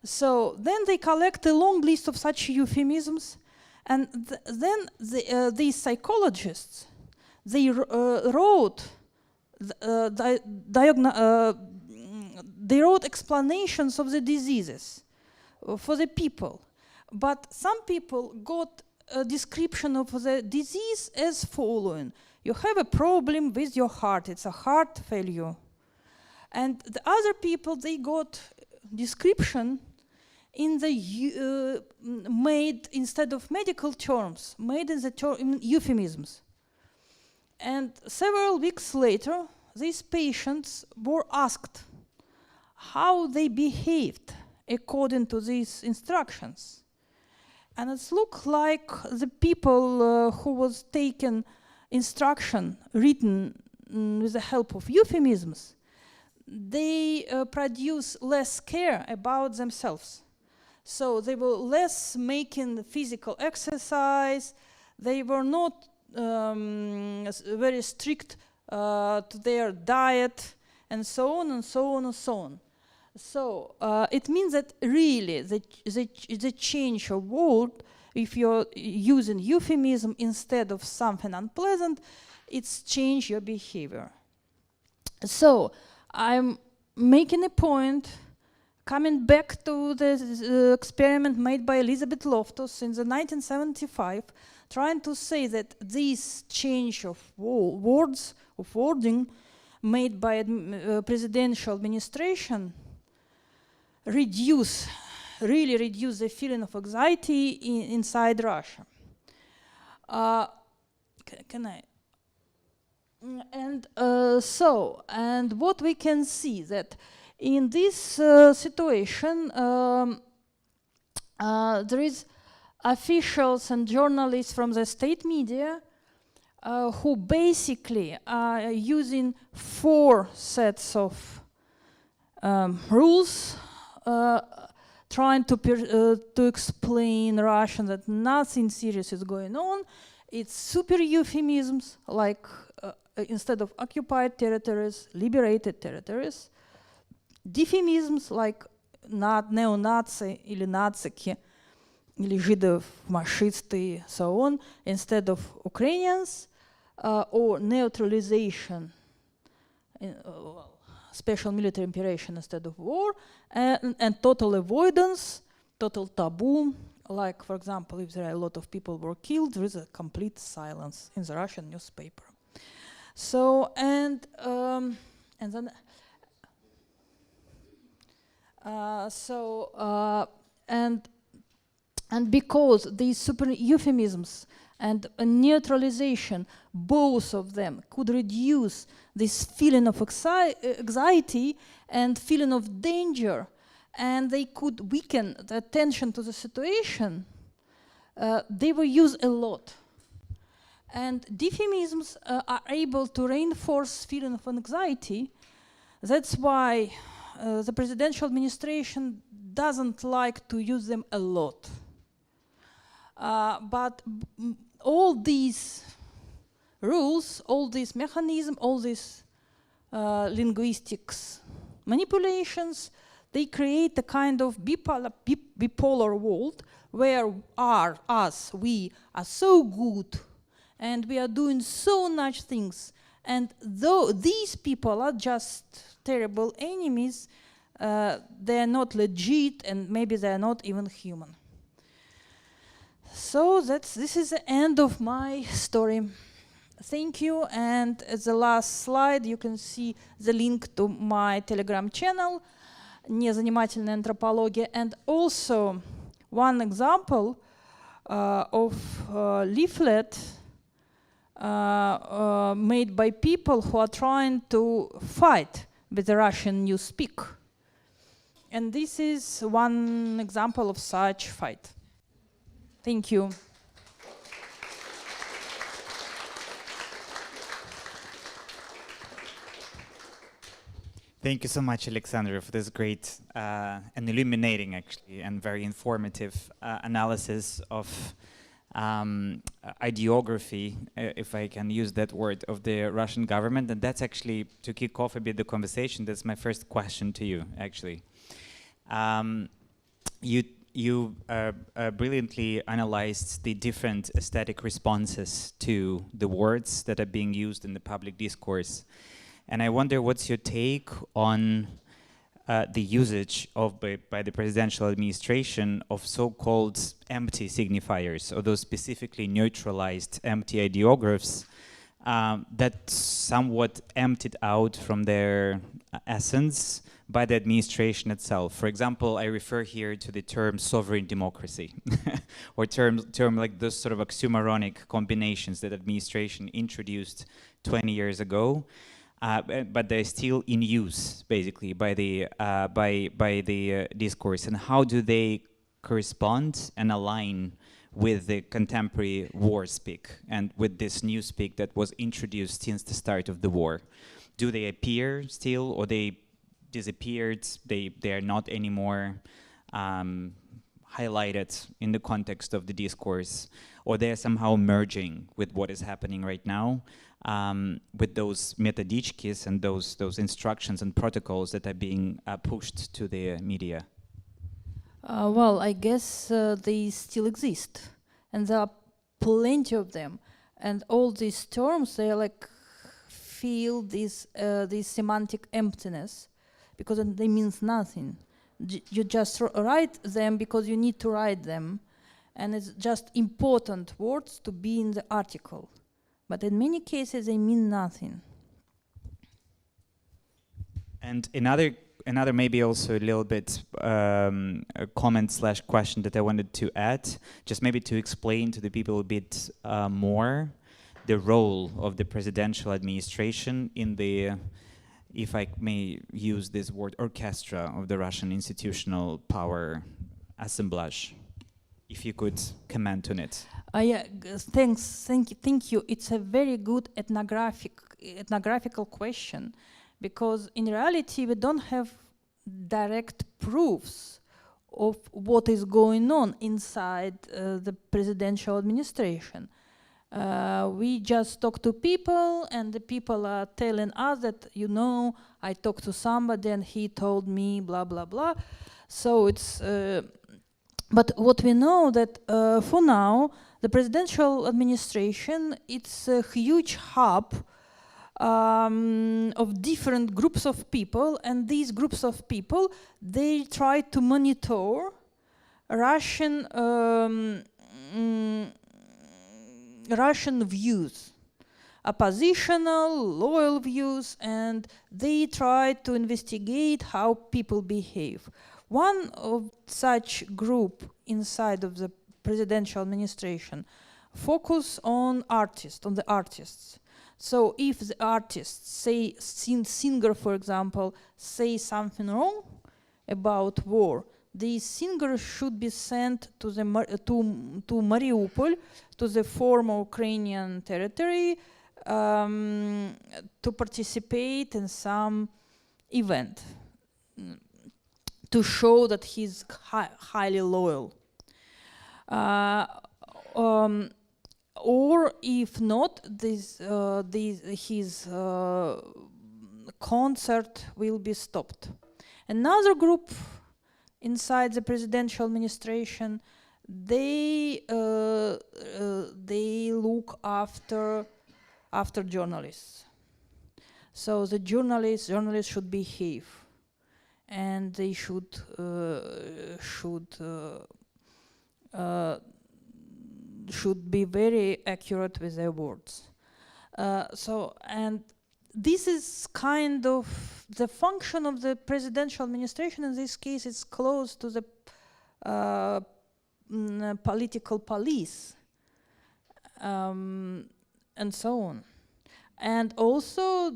So then they collect a long list of such euphemisms, and then these psychologists, they wrote explanations of the diseases for the people. But some people got a description of the disease as following. You have a problem with your heart, it's a heart failure. And the other people, they got description in the made instead of medical terms, made in the in euphemisms. And several weeks later, these patients were asked how they behaved according to these instructions. And it's look like the people who was taken instruction written with the help of euphemisms, they produce less care about themselves. So they were less making physical exercise, they were not very strict to their diet, and so on and so on and so on. So it means that really the change of word, if you're using euphemism instead of something unpleasant, it's change your behavior. So I'm making a point, coming back to the experiment made by Elizabeth Loftus in the 1975, trying to say that this change of words, of wording, made by presidential administration, really reduce the feeling of anxiety inside Russia. Can I? And and what we can see that in this situation, there is officials and journalists from the state media who basically are using 4 sets of rules, trying to explain Russian that nothing serious is going on. It's super euphemisms, like instead of occupied territories, liberated territories. Дефемизms, like neo-Nazi или нацики, или жидов, фашисты, so on, instead of Ukrainians, or neutralization, special military operation instead of war, and total avoidance, total taboo, like, for example, if there are a lot of people were killed, there is a complete silence in the Russian newspaper. So, and then, and because these super euphemisms and neutralization, both of them could reduce this feeling of anxiety and feeling of danger, and they could weaken the attention to the situation, they were used a lot. And euphemisms are able to reinforce feeling of anxiety. That's why the presidential administration doesn't like to use them a lot. But all these rules, all these mechanisms, all these linguistics manipulations, they create a kind of bipolar world where we are so good and we are doing so much things, and though these people are just terrible enemies, they're not legit and maybe they're not even human. So this is the end of my story. Thank you, and as the last slide you can see the link to my Telegram channel, Незанимательная антропология, and also one example of leaflet made by people who are trying to fight with the Russian Newspeak. And this is one example of such fight. Thank you. Thank you so much, Alexandra, for this great and illuminating, actually, and very informative analysis of ideography, if I can use that word, of the Russian government. And that's actually, to kick off a bit the conversation, that's my first question to you, actually. You brilliantly analyzed the different aesthetic responses to the words that are being used in the public discourse. And I wonder, what's your take on the usage by the presidential administration of so-called empty signifiers, or those specifically neutralized empty ideographs that somewhat emptied out from their essence by the administration itself. For example, I refer here to the term sovereign democracy, or term like those sort of oxymoronic combinations that administration introduced 20 years ago. But they're still in use, basically, by the discourse. And how do they correspond and align with the contemporary war speak and with this new speak that was introduced since the start of the war? Do they appear still, or they disappeared, they are not anymore highlighted in the context of the discourse, or they are somehow merging with what is happening right now, with those methodologies and those instructions and protocols that are being pushed to the media? Well, I guess they still exist, and there are plenty of them, and all these terms, they like feel this semantic emptiness, because they means nothing. You just write them because you need to write them, and it's just important words to be in the article, but in many cases they mean nothing. And another maybe also a little bit a comment / question that I wanted to add, just maybe to explain to the people a bit more the role of the presidential administration in the, if I may use this word, orchestra of the Russian institutional power assemblage. If you could comment on it. Yeah, thank you. It's a very good ethnographical question, because in reality we don't have direct proofs of what is going on inside the presidential administration. We just talk to people, and the people are telling us that, you know, I talked to somebody and he told me blah blah blah. So it's but what we know that for now the presidential administration, it's a huge hub of different groups of people, and these groups of people, they try to monitor Russian Russian views, oppositional, loyal views, and they try to investigate how people behave. One of such group inside of the presidential administration focus on the artists. So if the artists, say singer for example, say something wrong about war, the singer should be sent to the to Mariupol, to the former Ukrainian territory, to participate in some event, to show that he's highly loyal. Or if not, his concert will be stopped. Another group inside the presidential administration, they look after journalists. So the journalists should behave, and they should be very accurate with their words. And this is kind of the function of the presidential administration. In this case, it's close to the political police, and so on. And also,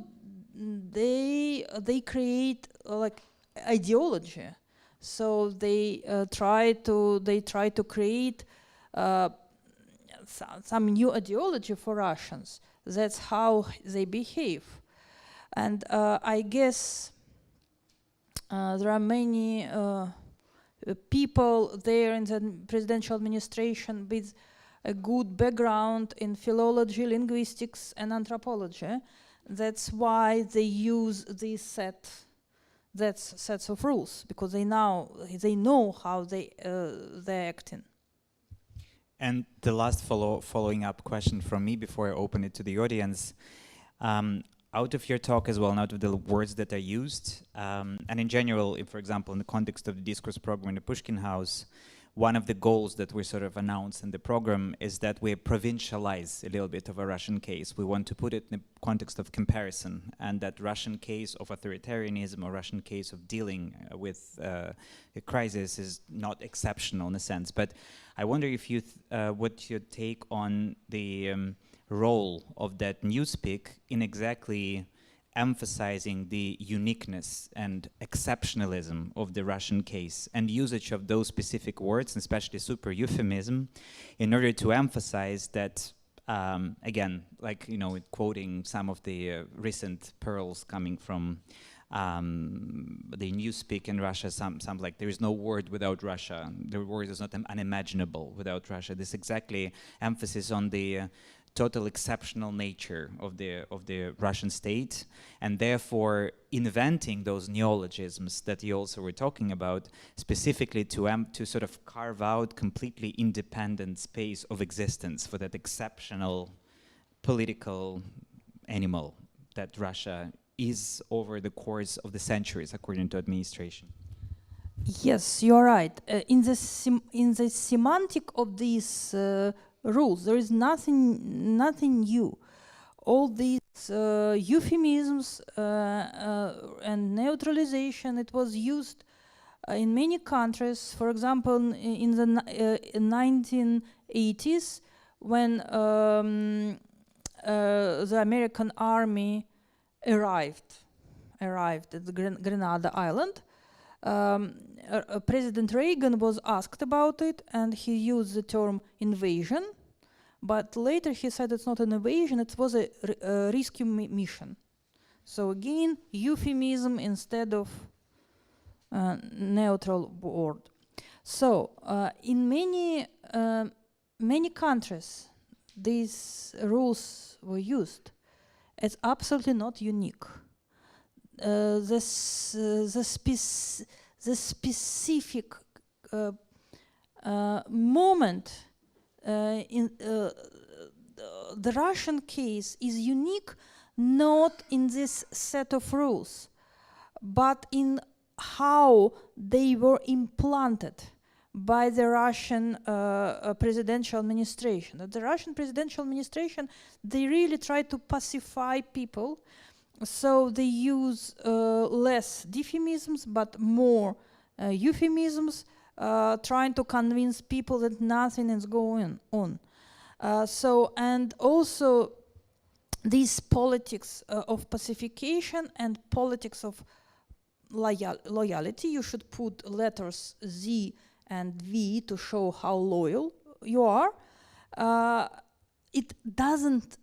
they create like ideology. So they try to create some new ideology for Russians. That's how they behave. And I guess there are many people there in the presidential administration with a good background in philology, linguistics, and anthropology. That's why they use these sets of rules, because they know how they're acting. And the last following up question from me before I open it to the audience, out of your talk as well, and out of the words that are used, and in general, for example, in the context of the discourse program in the Pushkin House, one of the goals that we sort of announced in the program is that we provincialize a little bit of a Russian case. We want to put it in the context of comparison, and that Russian case of authoritarianism or Russian case of dealing with a crisis is not exceptional in a sense. But I wonder if you, what your take on the role of that Newspeak in exactly emphasizing the uniqueness and exceptionalism of the Russian case and usage of those specific words, and especially super euphemism, in order to emphasize that, again, like, you know, quoting some of the recent pearls coming from the Newspeak in Russia, some like, there is no word without Russia. The word is not unimaginable without Russia. This exactly emphasis on the total exceptional nature of the Russian state, and therefore inventing those neologisms that you also were talking about, specifically to sort of carve out completely independent space of existence for that exceptional political animal that Russia is over the course of the centuries, according to administration. Yes, you're right. In the semantic of these rules, there is nothing new. All these euphemisms and neutralization, it was used in many countries. For example, in the 1980s, when the American army arrived at the Grenada Island, President Reagan was asked about it, and he used the term invasion, but later he said it's not an invasion, it was a rescue mission. So again, euphemism instead of neutral word. So in many countries, these rules were used. It's absolutely not unique. The specific moment in the Russian case is unique, not in this set of rules, but in how they were implanted by the Russian presidential administration. The Russian presidential administration, they really try to pacify people, so they use less euphemisms but more euphemisms, trying to convince people that nothing is going on. And also these politics of pacification and politics of loyalty, you should put letters Z and V to show how loyal you are. It doesn't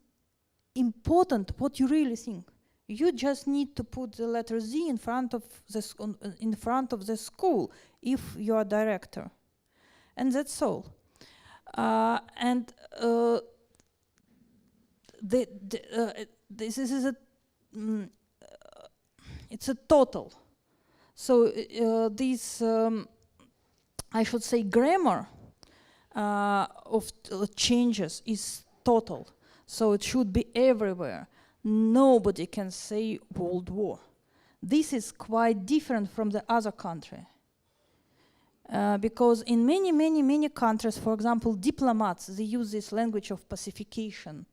important what you really think. You just need to put the letter Z in front of the school if you are director, and that's all. This is it's a total. So this. I should say grammar of changes is total. So it should be everywhere. Nobody can say World War. This is quite different from the other country. Because in many countries, for example, diplomats, they use this language of pacification.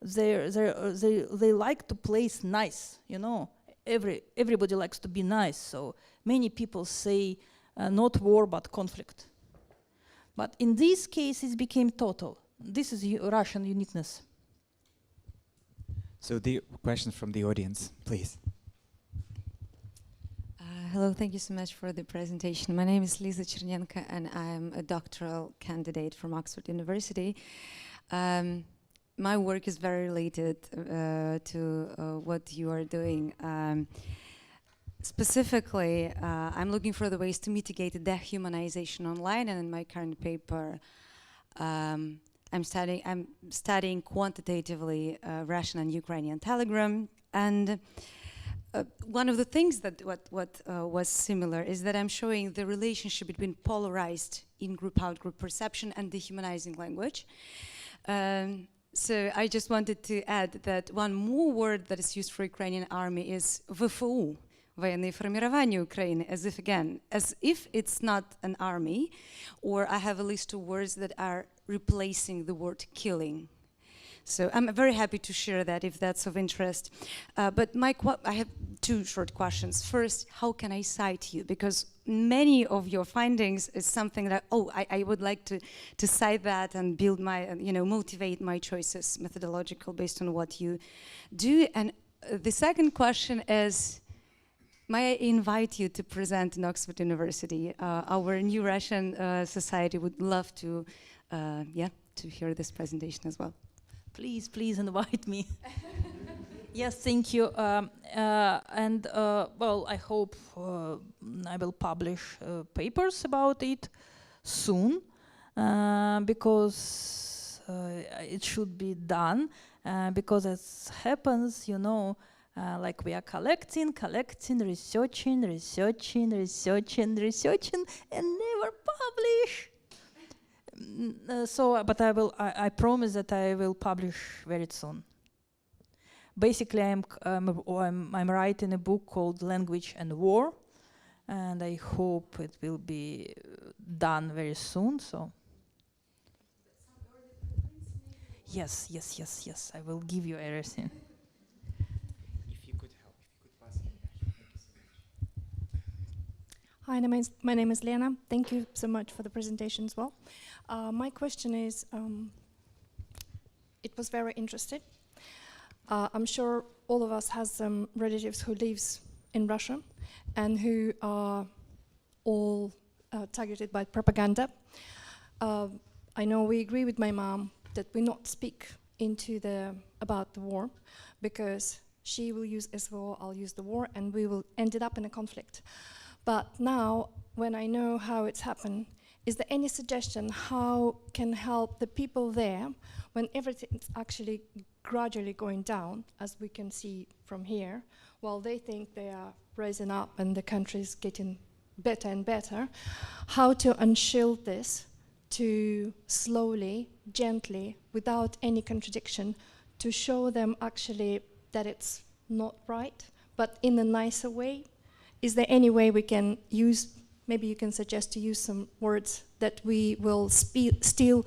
They like to play nice, you know. Everybody likes to be nice, so many people say not war but conflict. But in this case, it became total. This is Russian uniqueness. So the questions from the audience, please. Hello, thank you so much for the presentation. My name is Lisa Chernenko, and I'm a doctoral candidate from Oxford University. My work is very related to what you are doing. Specifically, I'm looking for the ways to mitigate the dehumanization online, and in my current paper, I'm studying quantitatively Russian and Ukrainian Telegram, and one of the things that was similar is that I'm showing the relationship between polarized in-group, out-group perception and dehumanizing language. So I just wanted to add that one more word that is used for Ukrainian army is ВФУ, военные формирования Украины, as if it's not an army, or I have a list of words that are replacing the word killing. So I'm very happy to share that if that's of interest. But I have two short questions. First, how can I cite you? Because many of your findings is something that, I would like to cite that and build my, motivate my choices, methodological, based on what you do. And the second question is, may I invite you to present in Oxford University? Our new Russian society would love to, to hear this presentation as well. Please, please invite me. Yes, thank you. Well, I hope I will publish papers about it soon, because it should be done, because it happens, you know, like we are collecting, researching, and never publish. But I promise that I will publish very soon. Basically, I'm writing a book called Language and War, and I hope it will be done very soon. So, yes. I will give you everything. If you could help, if you could pass it. Thank you so much. Hi, my name is Lena. Thank you so much for the presentation as well. My question is, it was very interesting. I'm sure all of us has some relatives who lives in Russia and who are all targeted by propaganda. I know we agree with my mom that we not speak about the war, because she will use SVO, I'll use the war, and we will end it up in a conflict. But now, when I know how it's happened, is there any suggestion how can help the people there when everything's actually gradually going down, as we can see from here, while they think they are rising up and the country is getting better and better, how to unshield this to slowly, gently, without any contradiction, to show them actually that it's not right, but in a nicer way? Is there any way we can use, maybe you can suggest to use some words that we will still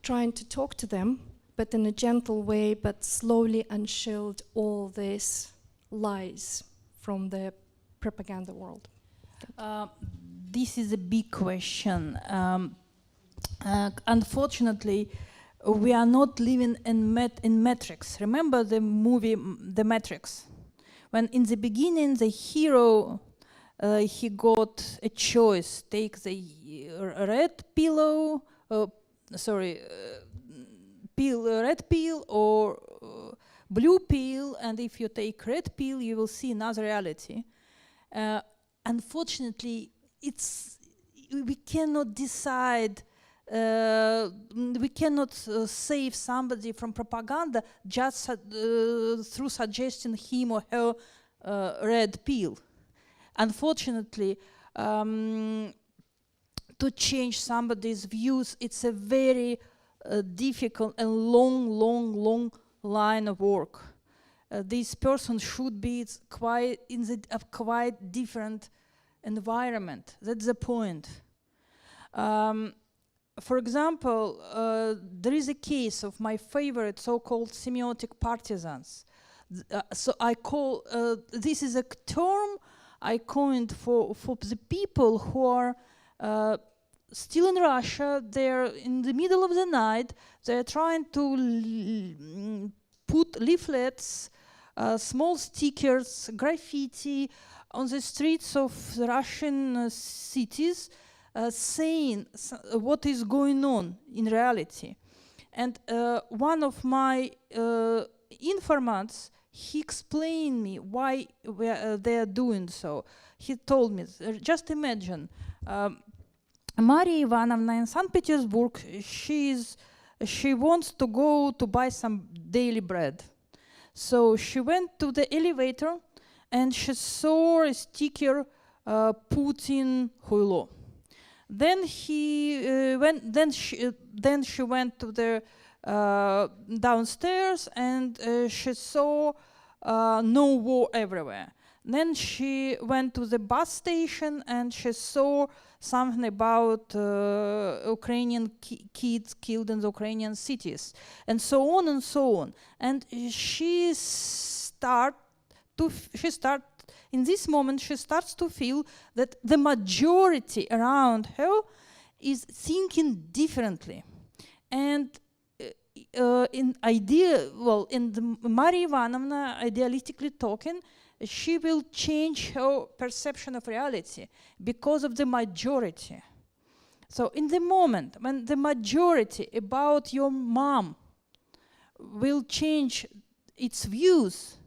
trying to talk to them, but in a gentle way, but slowly unshield all these lies from the propaganda world? This is a big question. Unfortunately, we are not living in Matrix. Remember the movie The Matrix? When in the beginning the hero, he got a choice, take the red pill or blue pill, and if you take red pill, you will see another reality. Unfortunately, we cannot decide. We cannot save somebody from propaganda just through suggesting him or her red pill. Unfortunately, to change somebody's views, it's a very difficult and long line of work. This person should be quite in a quite different environment. That's the point. For example, there is a case of my favorite so-called semiotic partisans. So I call this is a term I coined for the people who are still in Russia. They're in the middle of the night. They're trying to put leaflets, small stickers, graffiti on the streets of the Russian cities, saying what is going on in reality. And one of my informants, he explained me why they are doing so. He told me, just imagine, Maria Ivanovna in St. Petersburg, she wants to go to buy some daily bread. So she went to the elevator and she saw a sticker, Putin Huilo. Then she went to the downstairs and she saw no war everywhere. Then she went to the bus station and she saw something about Ukrainian kids killed in the Ukrainian cities, and so on and so on. And she in this moment, she starts to feel that the majority around her is thinking differently. And in idea, well, in the Maria Ivanovna, idealistically talking, she will change her perception of reality because of the majority. So in the moment when the majority about your mom will change its views,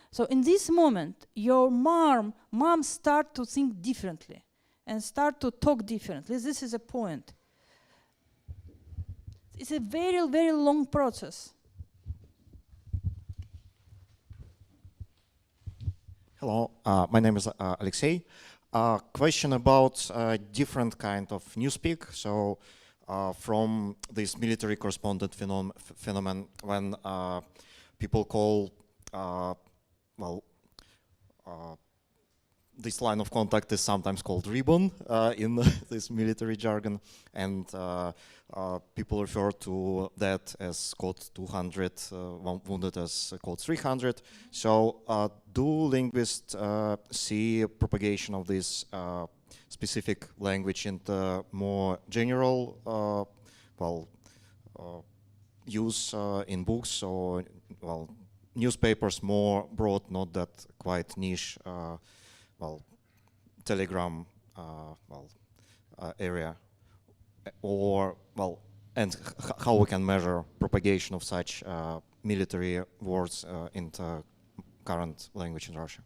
so in this moment your mom start to think differently and start to talk differently. This is a point. It's a very, very long process. Hello, my name is Alexei. Question about different kind of newspeak. So from this military correspondent phenomenon when people call, this line of contact is sometimes called ribbon in this military jargon, and people refer to that as code 200, wounded as code 300. So do linguists see propagation of this specific language in the more general use in books or newspapers, more broad, not that quite niche Telegram area, or and how we can measure propagation of such military words into current language in Russia?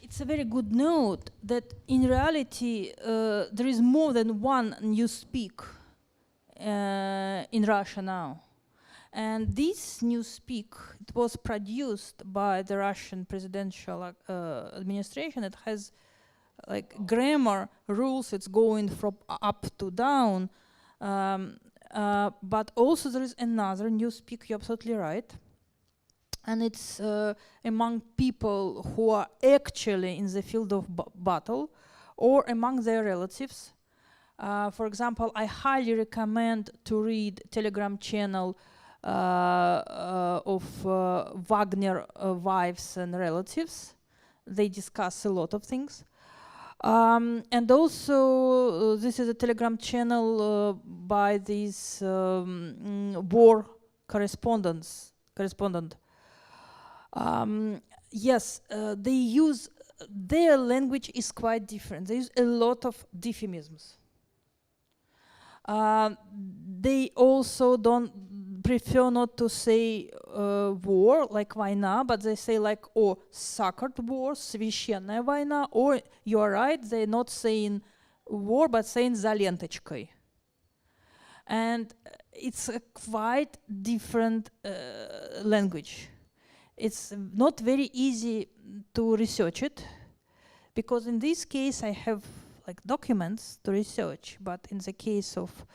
It's a very good note that in reality there is more than one newspeak in Russia now. And this newspeak, it was produced by the Russian presidential administration. It has like grammar rules, it's going from up to down. But also there is another newspeak, you're absolutely right. And it's among people who are actually in the field of battle or among their relatives. For example, I highly recommend to read Telegram channel of Wagner wives and relatives. They discuss a lot of things. And also, this is a Telegram channel by this war correspondent. Yes, they use, their language is quite different. They use a lot of euphemisms. They also don't prefer not to say war, like война, but they say like, oh, sacred war, священная война, or you are right, they're not saying war, but saying за ленточкой. And it's a quite different language. It's not very easy to research it, because in this case I have like documents to research, but in the case of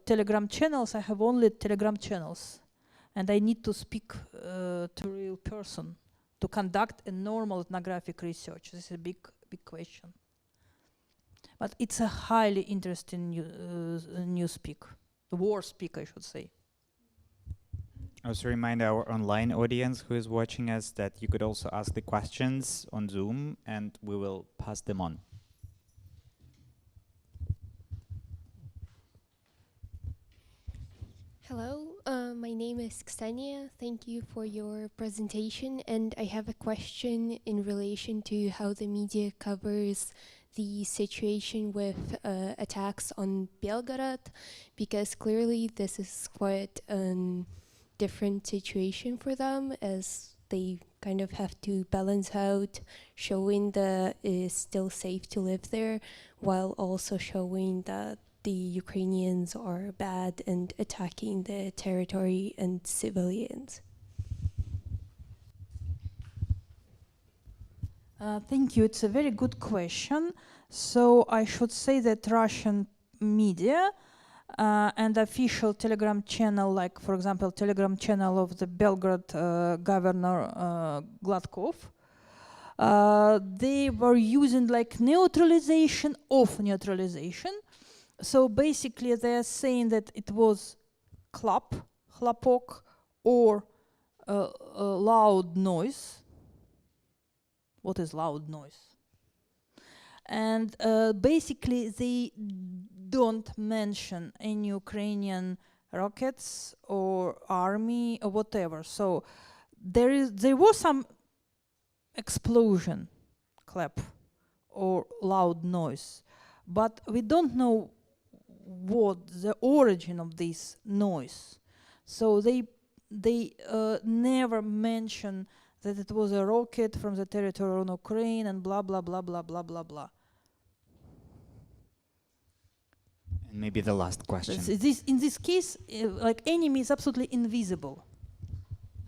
Telegram channels, I have only Telegram channels, and I need to speak to a real person to conduct a normal ethnographic research. This is a big question. But it's a highly interesting newspeak, war speak, I should say. I also remind our online audience who is watching us that you could also ask the questions on Zoom, and we will pass them on. Hello, my name is Ksenia. Thank you for your presentation, and I have a question in relation to how the media covers the situation with attacks on Belgorod, because clearly this is quite a different situation for them, as they kind of have to balance out showing that it is still safe to live there, while also showing that the Ukrainians are bad and attacking the territory and civilians. Thank you. It's a very good question. So I should say that Russian media and official Telegram channel, like for example, Telegram channel of the Belgrade governor Gladkov, they were using like neutralization of neutralization. So basically they are saying that it was chlapok, or loud noise. What is loud noise? And basically they don't mention any Ukrainian rockets or army or whatever. So there was some explosion, clap, or loud noise, but we don't know what the origin of this noise. So they never mention that it was a rocket from the territory of Ukraine and blah blah blah blah blah blah blah. And maybe the last question. In this case, like enemy is absolutely invisible.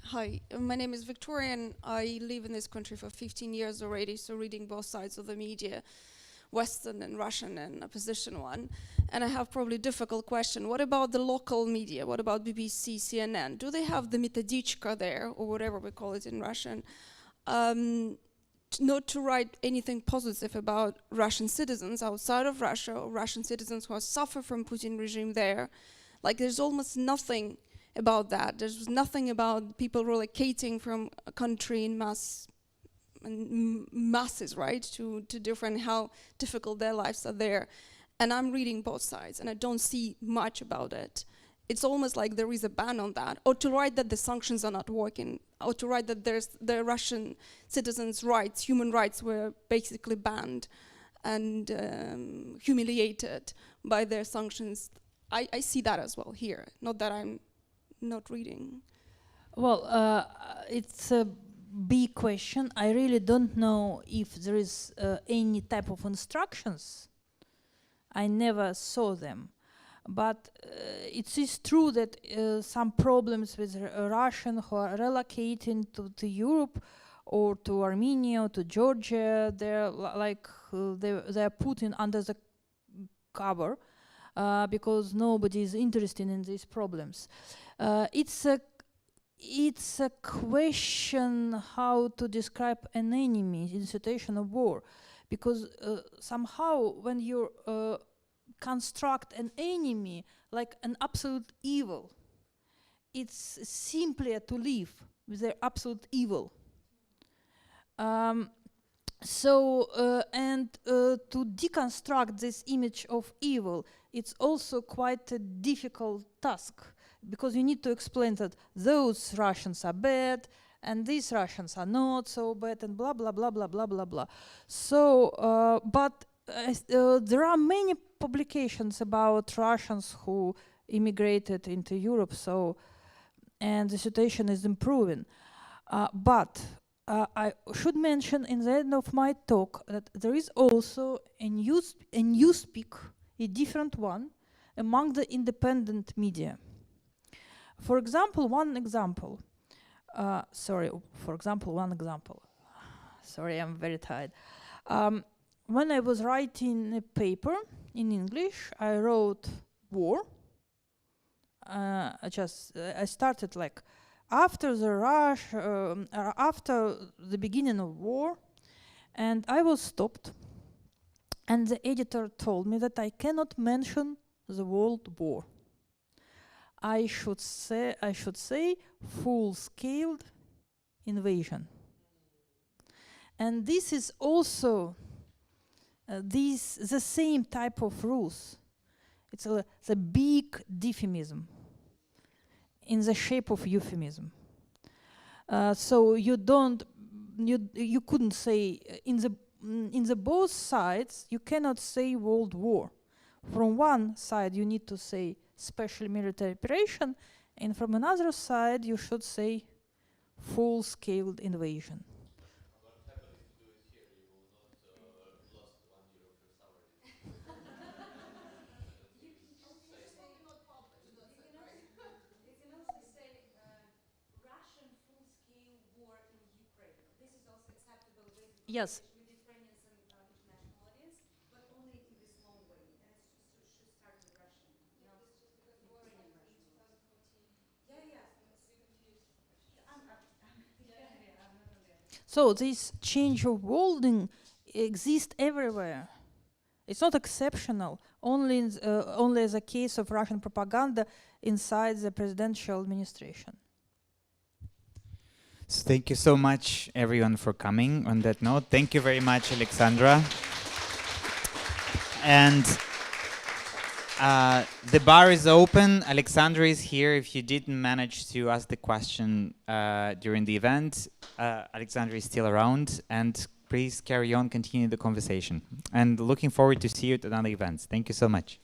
Hi, my name is Victoria and I live in this country for 15 years already, so reading both sides of the media, Western and Russian and opposition one. And I have probably a difficult question. What about the local media? What about BBC, CNN? Do they have the methodological there, or whatever we call it in Russian, not to write anything positive about Russian citizens outside of Russia, or Russian citizens who suffer from Putin regime there? Like there's almost nothing about that. There's nothing about people relocating from a country in masses, right, to different, how difficult their lives are there. And I'm reading both sides and I don't see much about it. It's almost like there is a ban on that, or to write that the sanctions are not working, or to write that the Russian citizens' rights, human rights were basically banned and humiliated by their sanctions. I see that as well here, not that I'm not reading. Well, it's a big question. I really don't know if there is any type of instructions. I never saw them. But it is true that some problems with Russian who are relocating to Europe or to Armenia or to Georgia, they're they're put in under the cover because nobody is interested in these problems. It's a question how to describe an enemy in a situation of war, because somehow when you construct an enemy like an absolute evil, it's simpler to live with their absolute evil. To deconstruct this image of evil, it's also quite a difficult task, because you need to explain that those Russians are bad and these Russians are not so bad and blah blah blah blah blah blah blah. So, but there are many publications about Russians who immigrated into Europe, and the situation is improving. But I should mention in the end of my talk that there is also a newspeak, a different one, among the independent media. For example, one example. Sorry, I'm very tired. When I was writing a paper in English, I wrote war. I started like after the beginning of war, and I was stopped. And the editor told me that I cannot mention the World War. I should say full-scale invasion. And this is also the same type of rules. It's a big euphemism in the shape of euphemism. So you couldn't say in the both sides you cannot say World War. From one side you need to say special military operation, and from another side you should say full-scale invasion. What happened if you do it here? You will not lost 1 year of your salary. You can also say Russian full-scale war in Ukraine. This is also acceptable with Yes. Ukrainians and international audience, but only in this long way. And it should start with Russian, not Ukrainian Russian. So this change of wording exists everywhere. It's not exceptional, only as a case of Russian propaganda inside the presidential administration. So thank you so much, everyone, for coming. On that note, thank you very much, Alexandra. And The bar is open. Alexandra is here. If you didn't manage to ask the question during the event, Alexandra is still around. And please carry on, continue the conversation. And looking forward to see you at another events. Thank you so much.